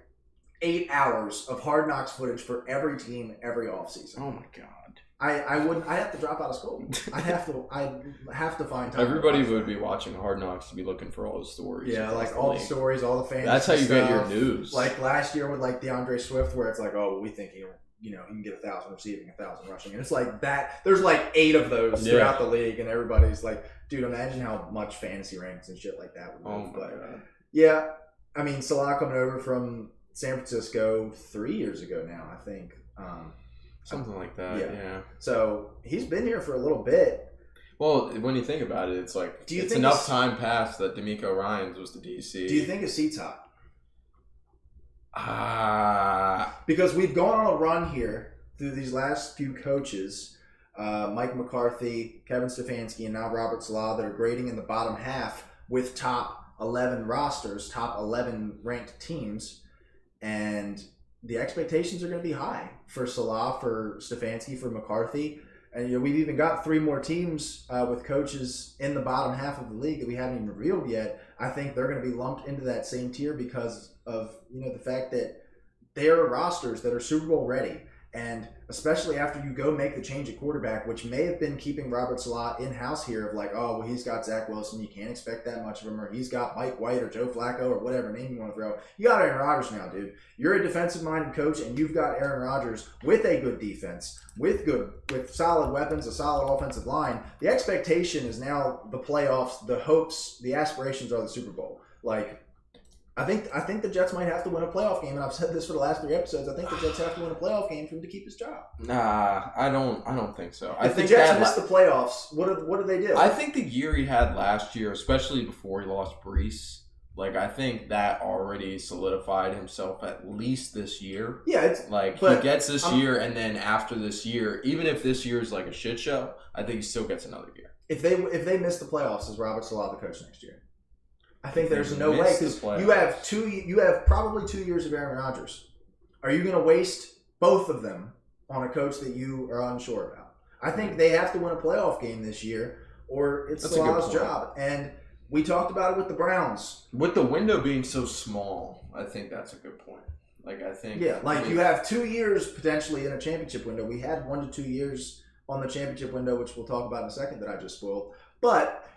S2: 8 hours of Hard Knocks footage for every team every offseason.
S1: Oh my god.
S2: I wouldn't. I'd have to drop out of school. I have to find time.
S1: Everybody would be watching Hard Knocks to be looking for all the stories.
S2: Yeah, like all the stories, all the fans.
S1: That's how you get your news.
S2: Like last year with like DeAndre Swift, where it's like, oh, we think he can get 1,000 receiving, 1,000 rushing, and it's like that. There's like 8 of those throughout the league, and everybody's like, dude, imagine how much fantasy ranks and shit like that would move.
S1: Oh my god.
S2: Yeah, I mean, Salah coming over from San Francisco 3 years ago now, I think.
S1: Something like that, yeah.
S2: So he's been here for a little bit.
S1: Well, when you think about it, it's like it's enough time passed that D'Amico Ryans was the DC.
S2: Do you think his seat's hot? Because we've gone on a run here through these last few coaches, Mike McCarthy, Kevin Stefanski, and now Robert Saleh, that are grading in the bottom half with top 11 rosters, top 11 ranked teams, and the expectations are going to be high for Saleh, for Stefanski, for McCarthy. And we've even got 3 more teams with coaches in the bottom half of the league that we haven't even revealed yet. I think they're going to be lumped into that same tier because of the fact that they're rosters that are Super Bowl ready. And especially after you go make the change at quarterback, which may have been keeping Robert Saleh in-house here of like, oh, well, he's got Zach Wilson. You can't expect that much of him. Or he's got Mike White or Joe Flacco or whatever name you want to throw. You got Aaron Rodgers now, dude. You're a defensive-minded coach, and you've got Aaron Rodgers with a good defense, with solid weapons, a solid offensive line. The expectation is now the playoffs, the hopes, the aspirations are the Super Bowl. Like, I think the Jets might have to win a playoff game, and I've said this for the last 3 episodes. I think the Jets have to win a playoff game for him to keep his job.
S1: Nah, I don't think so.
S2: If the Jets miss the playoffs, what do they do?
S1: I think the year he had last year, especially before he lost Brees, like I think that already solidified himself at least this year.
S2: Yeah,
S1: he gets this year, and then after this year, even if this year is like a shit show, I think he still gets another year.
S2: If they miss the playoffs, is Robert Saleh the coach next year? I think there's no way because you have probably 2 years of Aaron Rodgers. Are you going to waste both of them on a coach that you are unsure about? I think they have to win a playoff game this year, or it's Saleh's job. And we talked about it with the Browns.
S1: With the window being so small, I think that's a good point.
S2: You have 2 years potentially in a championship window. We had 1 to 2 years on the championship window, which we'll talk about in a second that I just spoiled. But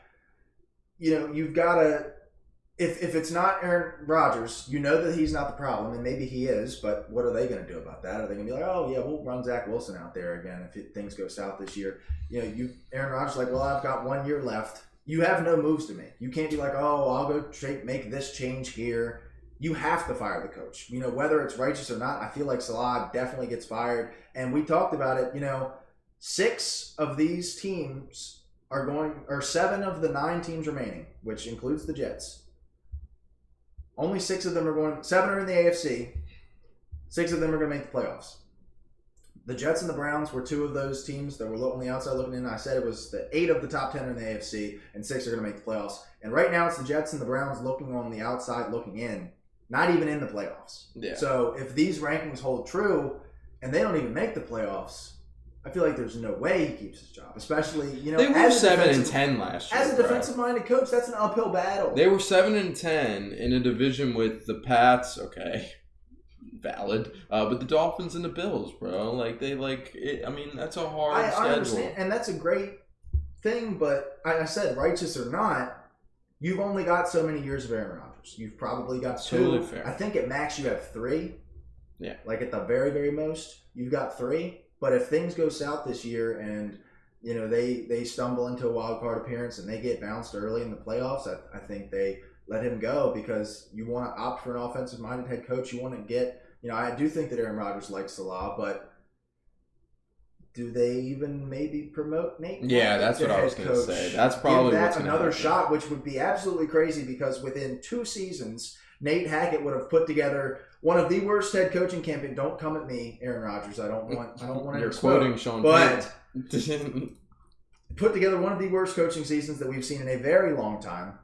S2: you've got to. If it's not Aaron Rodgers, you know that he's not the problem, and maybe he is, but what are they going to do about that? Are they going to be like, oh, yeah, we'll run Zach Wilson out there again if things go south this year? Aaron Rodgers like, well, I've got 1 year left. You have no moves to make. You can't be like, oh, I'll go make this change here. You have to fire the coach. Whether it's righteous or not, I feel like Saleh definitely gets fired. And we talked about it, 6 of these teams or 7 of the 9 teams remaining, which includes the Jets. Only 6 of them are going. 7 are in the AFC. 6 of them are going to make the playoffs. The Jets and the Browns were 2 of those teams that were on the outside looking in. I said it was the 8 of the top 10 are in the AFC, and 6 are going to make the playoffs. And right now, it's the Jets and the Browns looking on the outside, looking in, not even in the playoffs.
S1: Yeah.
S2: So if these rankings hold true, and they don't even make the playoffs, I feel like there's no way he keeps his job, especially
S1: they were 7-10 last year.
S2: As a defensive-minded coach, that's an uphill battle.
S1: They were 7-10 in a division with the Pats. Okay, valid, but the Dolphins and the Bills, bro. That's a hard schedule. I understand,
S2: and that's a great thing. But I said, righteous or not, you've only got so many years of Aaron Rodgers. You've probably got 2.
S1: Totally fair.
S2: I think at max you have 3.
S1: Yeah,
S2: at the very, very most, you've got 3. But if things go south this year and, they stumble into a wild card appearance and they get bounced early in the playoffs, I think they let him go because you want to opt for an offensive-minded head coach. You want to get, I do think that Aaron Rodgers likes Saleh, but do they even maybe promote Nate?
S1: Yeah, that's what I was going to say. That's probably what's going to happen.
S2: Another shot, which would be absolutely crazy because within 2 seasons, Nate Hackett would have put together one of the worst head coaching campaigns. Don't come at me, Aaron Rodgers. I don't want
S1: You're quoting Sean
S2: but put together one of the worst coaching seasons that we've seen in a very long time,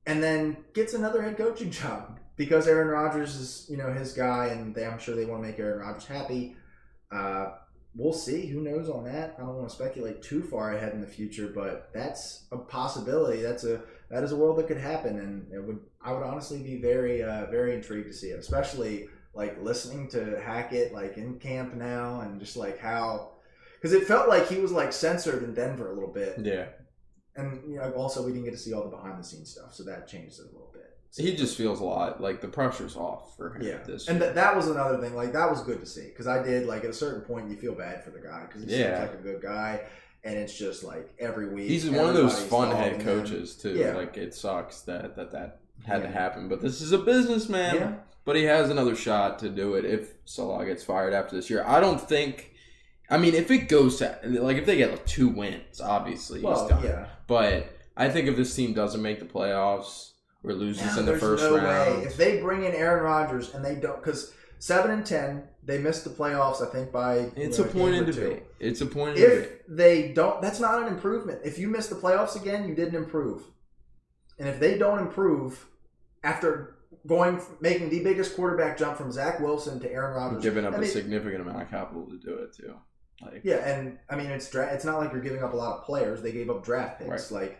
S2: and then gets another head coaching job because Aaron Rodgers is his guy, and I'm sure they want to make Aaron Rodgers happy. We'll see. Who knows on that? I don't want to speculate too far ahead in the future, but that's a possibility. That is a world that could happen, and I would honestly be very, very intrigued to see it, especially listening to Hackett in camp now, and just how, because it felt like he was censored in Denver a little bit.
S1: Yeah,
S2: and also we didn't get to see all the behind the scenes stuff, so that changed it a little bit.
S1: So he just feels a lot the pressure's off for him.
S2: Yeah,
S1: this
S2: and that was another thing. That was good to see because I did at a certain point you feel bad for the guy because he seems like a good guy. And it's just every week.
S1: He's one of those fun head coaches too. Yeah. It sucks that had to happen. But this is a businessman. Yeah. But he has another shot to do it if Saleh gets fired after this year. I don't think I mean, if it goes to like if they get like 2 wins, obviously he's done.
S2: Yeah.
S1: But I think if this team doesn't make the playoffs or loses in the first
S2: no
S1: round,
S2: way. If they bring in Aaron Rodgers and they don't, because 7-10, they missed the playoffs. I think by
S1: it's a point in debate. It's a point in
S2: if
S1: debate.
S2: they don't, that's not an improvement. If you miss the playoffs again, you didn't improve. And if they don't improve after making the biggest quarterback jump from Zach Wilson to Aaron Rodgers,
S1: Giving up a significant amount of capital to do it too. Like,
S2: yeah, and I mean it's not like you're giving up a lot of players. They gave up draft picks.
S1: Right.
S2: Like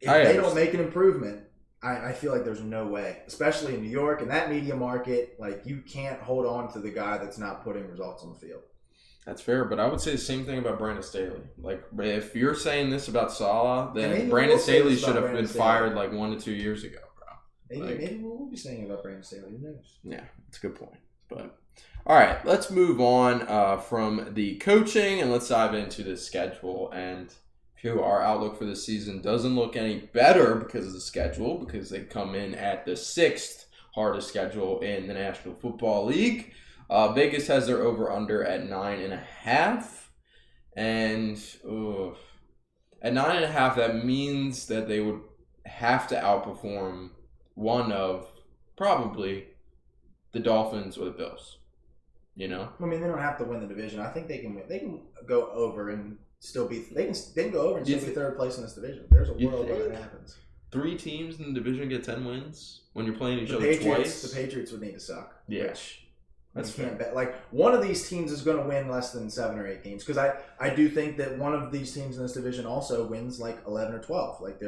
S2: if they don't make an improvement, I feel like there's no way, especially in New York and that media market. Like you can't hold on to the guy that's not putting results on the field.
S1: That's fair, but I would say the same thing about Brandon Staley. Like, if you're saying this about Salah, then Brandon Staley should have been fired like 1 to 2 years ago, bro.
S2: Maybe we'll be saying about Brandon Staley. Who knows?
S1: Yeah, that's a good point. But all right, let's move on from the coaching and let's dive into the schedule. And our outlook for the season doesn't look any better because of the schedule, because they come in at the 6th hardest schedule in the National Football League. Vegas has their over-under at 9.5. And at 9.5, that means that they would have to outperform one of probably the Dolphins or the Bills. You know?
S2: I mean, they don't have to win the division. I think they can win. They can go over and still be. They can go over and still be third place in this division. There's a world where that happens.
S1: 3 teams in the division get 10 wins when you're playing each other twice.
S2: The Patriots would need to suck.
S1: Yeah. That's fair.
S2: Like one of these teams is going to win less than 7 or 8 games, because I do think that one of these teams in this division also wins like 11 or 12. Like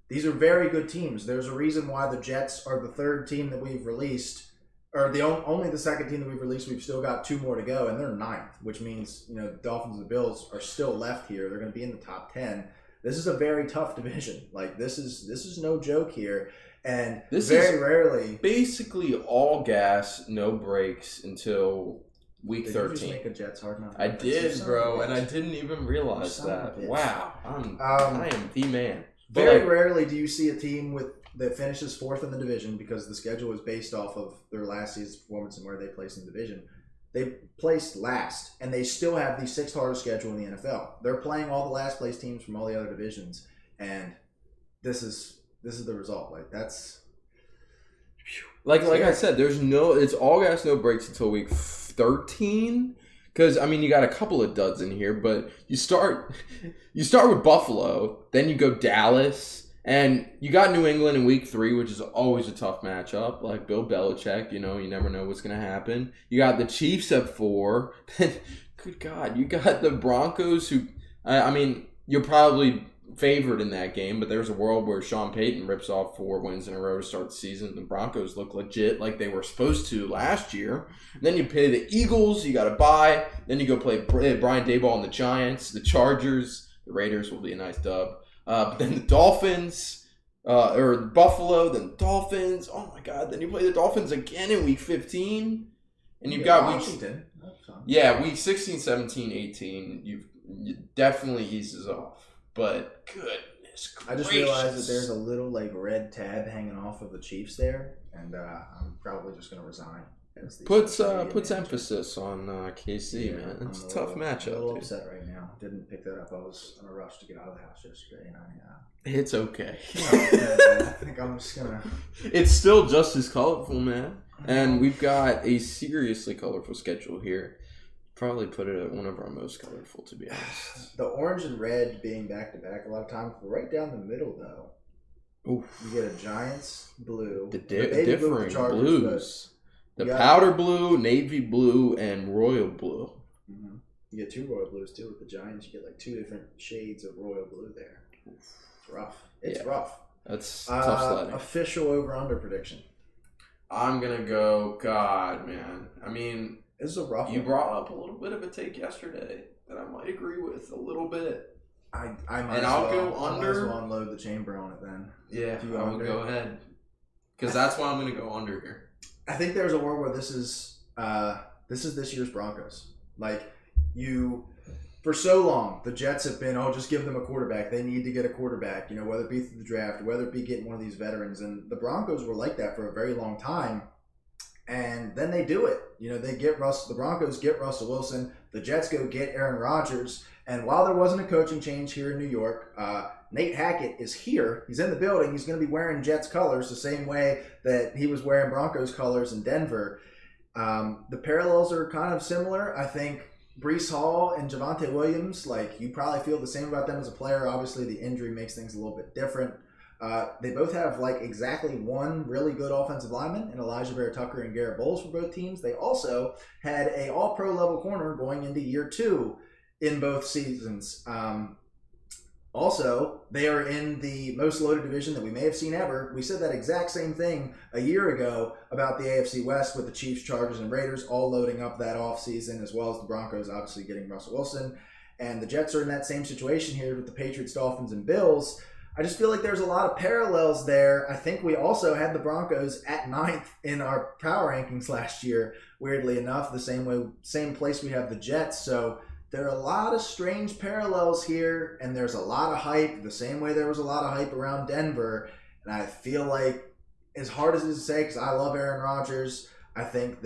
S2: these are very good teams. There's a reason why the Jets are the 3rd team that we've released, or only the 2nd team that we've released. We've still got 2 more to go, and they're 9th, which means the Dolphins and the Bills are still left here. They're going to be in the top 10. This is a very tough division. Like this is no joke here. And this very rarely,
S1: basically all gas, no brakes until week 13.
S2: Did you just make a Jets hard knock?
S1: I did, bro, and I didn't even realize that. Wow, I am the man.
S2: Very rarely do you see a team that finishes 4th in the division, because the schedule is based off of their last season's performance and where they placed in the division. They placed last, and they still have the 6th hardest schedule in the NFL. They're playing all the last place teams from all the other divisions, and this is the result. Like that's
S1: like I said, it's all gas, no brakes until week 13. Because I mean, you got a couple of duds in here, but you start with Buffalo, then you go Dallas, and you got New England in week 3, which is always a tough matchup. Like Bill Belichick, you never know what's gonna happen. You got the Chiefs at 4. Then, good God, you got the Broncos, who I mean, you're probably favored in that game, but there's a world where Sean Payton rips off 4 wins in a row to start the season. The Broncos look legit, like they were supposed to last year. And then you play the Eagles, you got to bye. Then you go play Brian Daboll and the Giants, the Chargers. The Raiders will be a nice dub. But then the Dolphins, or Buffalo, then the Dolphins. Oh my God! Then you play the Dolphins again in week 15, and you've got
S2: Washington.
S1: Week 16, 17, 18. You definitely eases off. But goodness gracious.
S2: I just realized that there's a little red tab hanging off of the Chiefs there, and I'm probably just going to resign.
S1: Puts emphasis on KC, man. It's a tough matchup.
S2: I'm a little upset right now. Didn't pick that up. I was in a rush to get out of the house yesterday, and
S1: It's okay.
S2: I think I'm just going to...
S1: It's still just as colorful, man. And we've got a seriously colorful schedule here. Probably put it at one of our most colorful, to be honest.
S2: The orange and red being back-to-back a lot of times. Right down the middle, though.
S1: Oof.
S2: You get a Giants blue.
S1: The differing blues. The powder blue, navy blue, and royal blue.
S2: Mm-hmm. You get 2 royal blues, too, with the Giants. You get 2 different shades of royal blue there. It's rough. It's rough.
S1: That's tough sledding.
S2: Official over-under prediction.
S1: I'm going to go, God, man. I mean...
S2: This is a rough one.
S1: You brought up a little bit of a take yesterday that I might agree with a little bit.
S2: I might
S1: and I'll go under.
S2: I might as well unload the chamber on it then.
S1: Yeah, I will go ahead. Because that's why I'm going to go under here.
S2: I think there's a world where this is this year's Broncos. For so long, the Jets have been, just give them a quarterback. They need to get a quarterback, whether it be through the draft, whether it be getting one of these veterans. And the Broncos were like that for a very long time. And then they do it. They get the Broncos get Russell Wilson. The Jets go get Aaron Rodgers. And while there wasn't a coaching change here in New York, Nate Hackett is here. He's in the building. He's going to be wearing Jets colors the same way that he was wearing Broncos colors in Denver. The parallels are kind of similar. I think Breece Hall and Javonte Williams, you probably feel the same about them as a player. Obviously, the injury makes things a little bit different. They both have exactly one really good offensive lineman in Elijah Vera-Tucker and Garrett Bowles for both teams. They also had a all-pro level corner going into year 2 in both seasons. Also, they are in the most loaded division that we may have seen ever. We said that exact same thing a year ago about the AFC West with the Chiefs, Chargers, and Raiders all loading up that offseason, as well as the Broncos obviously getting Russell Wilson. And the Jets are in that same situation here with the Patriots, Dolphins, and Bills. I just feel like there's a lot of parallels there. I think we also had the Broncos at 9th in our power rankings last year, weirdly enough, the same place we have the Jets. So there are a lot of strange parallels here, and there's a lot of hype, the same way there was a lot of hype around Denver. And I feel like, as hard as it is to say, because I love Aaron Rodgers, I don't think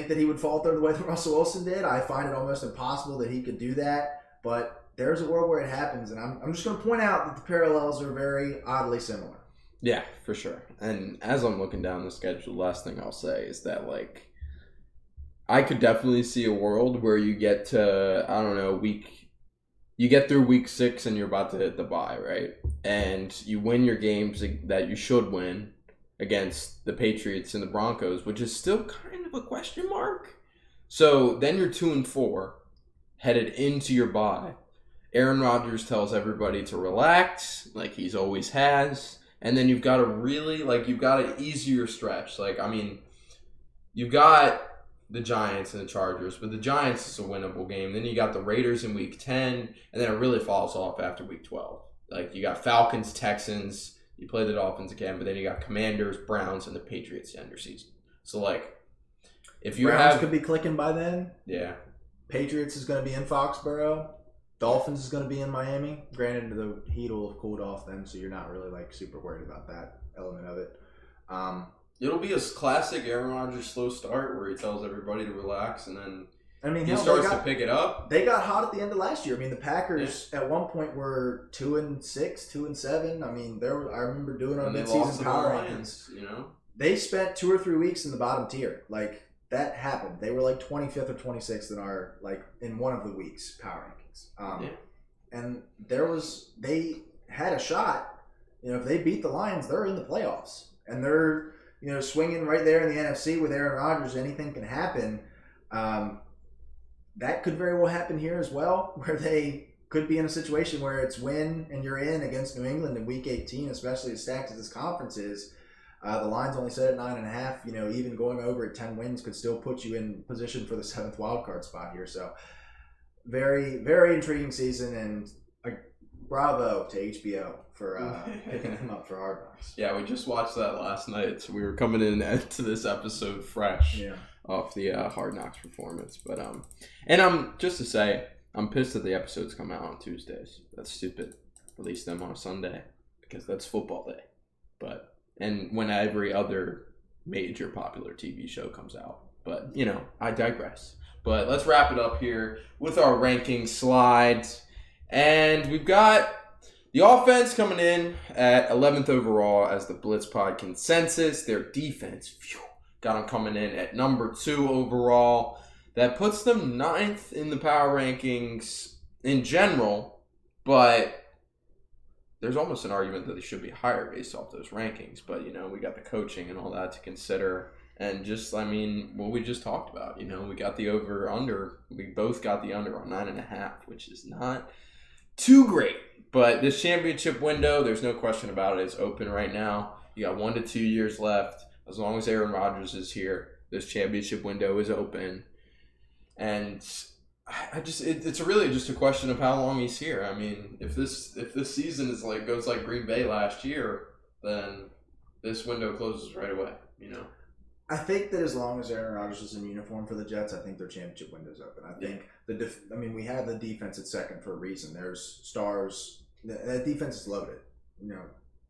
S2: that he would falter the way that Russell Wilson did. I find it almost impossible that he could do that, but there's a world where it happens, and I'm just going to point out that the parallels are very oddly similar.
S1: Yeah, for sure. And as I'm looking down the schedule, the last thing I'll say is that, I could definitely see a world where you get to, you get through week 6 and you're about to hit the bye, right? And you win your games that you should win against the Patriots and the Broncos, which is still kind of a question mark. So then you're 2-4, headed into your bye. Aaron Rodgers tells everybody to relax, like he's always has. And then you've got you've got an easier stretch. You've got the Giants and the Chargers, but the Giants is a winnable game. Then you got the Raiders in week 10, and then it really falls off after week 12. You got Falcons, Texans, you play the Dolphins again, but then you got Commanders, Browns, and the Patriots to end your season. So, if you
S2: Browns could be clicking by then.
S1: Yeah.
S2: Patriots is going to be in Foxborough. Dolphins is going to be in Miami. Granted, the heat will have cooled off then, so you're not really super worried about that element of it.
S1: It'll be a classic Aaron Rodgers slow start where he tells everybody to relax, and then he
S2: hell,
S1: starts to pick it up.
S2: They got hot at the end of last year. The Packers at one point were 2-6, 2-7. I remember doing our midseason power rankings. They spent 2 or 3 weeks in the bottom tier. That happened. They were 25th or 26th in our in one of the weeks power rankings. And they had a shot. If they beat the Lions, they're in the playoffs, and they're swinging right there in the NFC with Aaron Rodgers. Anything can happen. That could very well happen here as well, where they could be in a situation where it's win and you're in against New England in Week 18, especially as stacked as this conference is. The line's only set at 9.5. Even going over at 10 wins could still put you in position for the 7th wildcard spot here. So very, very intriguing season, and bravo to HBO for picking him up for Hard Knocks.
S1: Yeah, we just watched that last night, so we were coming into this episode fresh off the Hard Knocks performance. But and just to say, I'm pissed that the episodes come out on Tuesdays. That's stupid. Release them on a Sunday because that's football day. And when every other major popular TV show comes out. But, I digress. But let's wrap it up here with our ranking slides. And we've got the offense coming in at 11th overall as the Blitz Pod consensus. Their defense, got them coming in at number 2 overall. That puts them 9th in the power rankings in general, but there's almost an argument that they should be higher based off those rankings. But, we got the coaching and all that to consider. And what we just talked about, we got the over-under. We both got the under on 9.5, which is not too great. But this championship window, there's no question about it, is open right now. You got 1 to 2 years left. As long as Aaron Rodgers is here, this championship window is open. And it's really just a question of how long he's here. If this season is goes like Green Bay last year, then this window closes right away.
S2: I think that as long as Aaron Rodgers is in uniform for the Jets, I think their championship window's open. I think we have the defense at second for a reason. There's stars. That defense is loaded,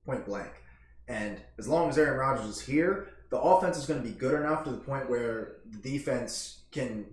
S2: point blank. And as long as Aaron Rodgers is here, the offense is going to be good enough to the point where the defense can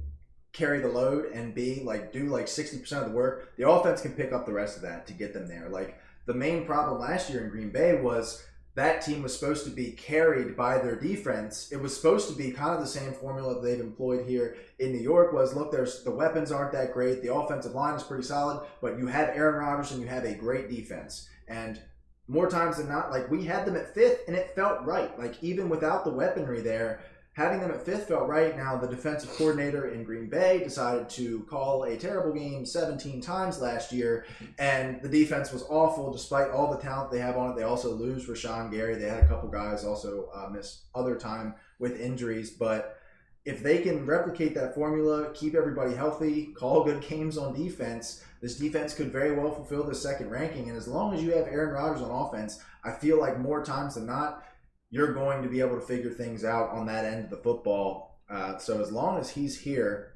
S2: carry the load and do 60% of the work. The offense can pick up the rest of that to get them there. Like, the main problem last year in Green Bay was that team was supposed to be carried by their defense. It was supposed to be kind of the same formula that they've employed here in New York was, look, the weapons aren't that great. The offensive line is pretty solid, but you have Aaron Rodgers and you have a great defense. And more times than not, like, we had them at 5th and it felt right. Like, even without the weaponry there, having them at 5th felt right. Now, the defensive coordinator in Green Bay decided to call a terrible game 17 times last year, and the defense was awful despite all the talent they have on it. They also lose Rashawn Gary. They had a couple guys also miss other time with injuries. But if they can replicate that formula, keep everybody healthy, call good games on defense, this defense could very well fulfill the second ranking. And as long as you have Aaron Rodgers on offense, I feel like more times than not, you're going to be able to figure things out on that end of the football. So as long as he's here,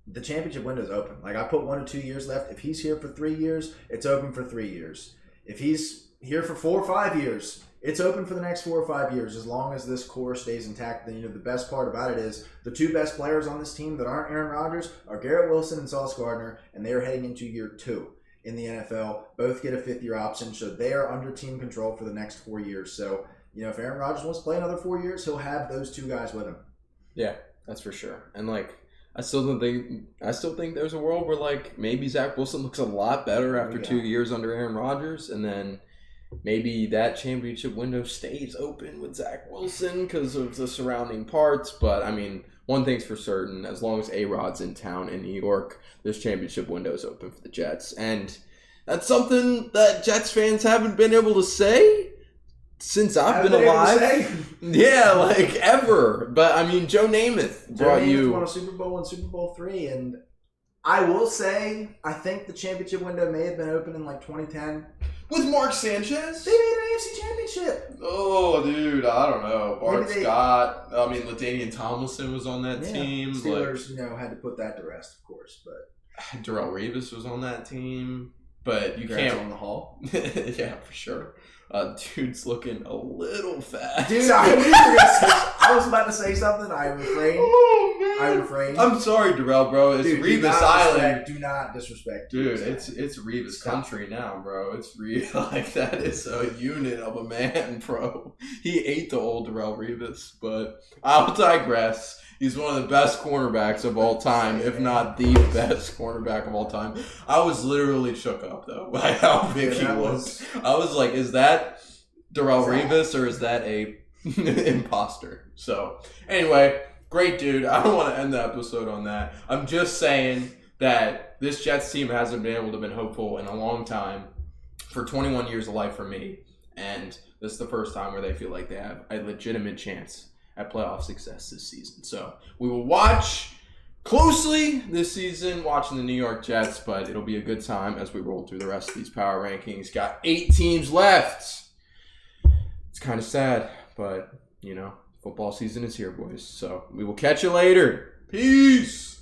S2: the championship window is open. Like, I put 1 or 2 years left. If he's here for 3 years, it's open for 3 years. If he's here for 4 or 5 years, it's open for the next 4 or 5 years, as long as this core stays intact. Then, the best part about it is the 2 best players on this team that aren't Aaron Rodgers are Garrett Wilson and Sauce Gardner, and they are heading into year 2. In the NFL, both get a 5th-year option, so they are under team control for the next 4 years. So, if Aaron Rodgers wants to play another 4 years, he'll have those 2 guys with him.
S1: Yeah, that's for sure. And I still think there's a world where maybe Zach Wilson looks a lot better after 2 years under Aaron Rodgers, and then maybe that championship window stays open with Zach Wilson because of the surrounding parts. But I mean, one thing's for certain: as long as A-Rod's in town in New York, this championship window is open for the Jets, and that's something that Jets fans haven't been able to say since I've been alive. Yeah, ever. But I mean, Joe Namath
S2: won a Super Bowl in Super Bowl III, and I will say I think the championship window may have been open in 2010
S1: with Mark Sanchez.
S2: They made an AFC championship.
S1: Oh, dude, I don't know. Bart Scott. I mean, LaDainian Tomlinson was on that team.
S2: Steelers, had to put that to rest, of course. But
S1: Darrelle Revis was on that team. But you can't
S2: on the hall.
S1: Yeah, for sure. Dude's looking a little fat.
S2: Dude, I was about to say something. I refrained.
S1: Oh, man.
S2: I refrained.
S1: I'm sorry, Darrell, bro. It's Revis Island.
S2: Do not disrespect.
S1: Dude, it's Revis country now, bro. It's that is a unit of a man, bro. He ate the old Darrelle Revis, but I'll digress. He's one of the best cornerbacks of all time, if not the best cornerback of all time. I was literally shook up, though, by how big he was. I was like, is that Darrelle Revis or is that a imposter? So, anyway, great dude. I don't want to end the episode on that. I'm just saying that this Jets team hasn't been able to be hopeful in a long time for 21 years of life for me. And this is the first time where they feel like they have a legitimate chance at playoff success this season. So we will watch closely this season, watching the New York Jets, but it'll be a good time as we roll through the rest of these power rankings. Got 8 teams left. It's kind of sad, but, football season is here, boys. So we will catch you later. Peace.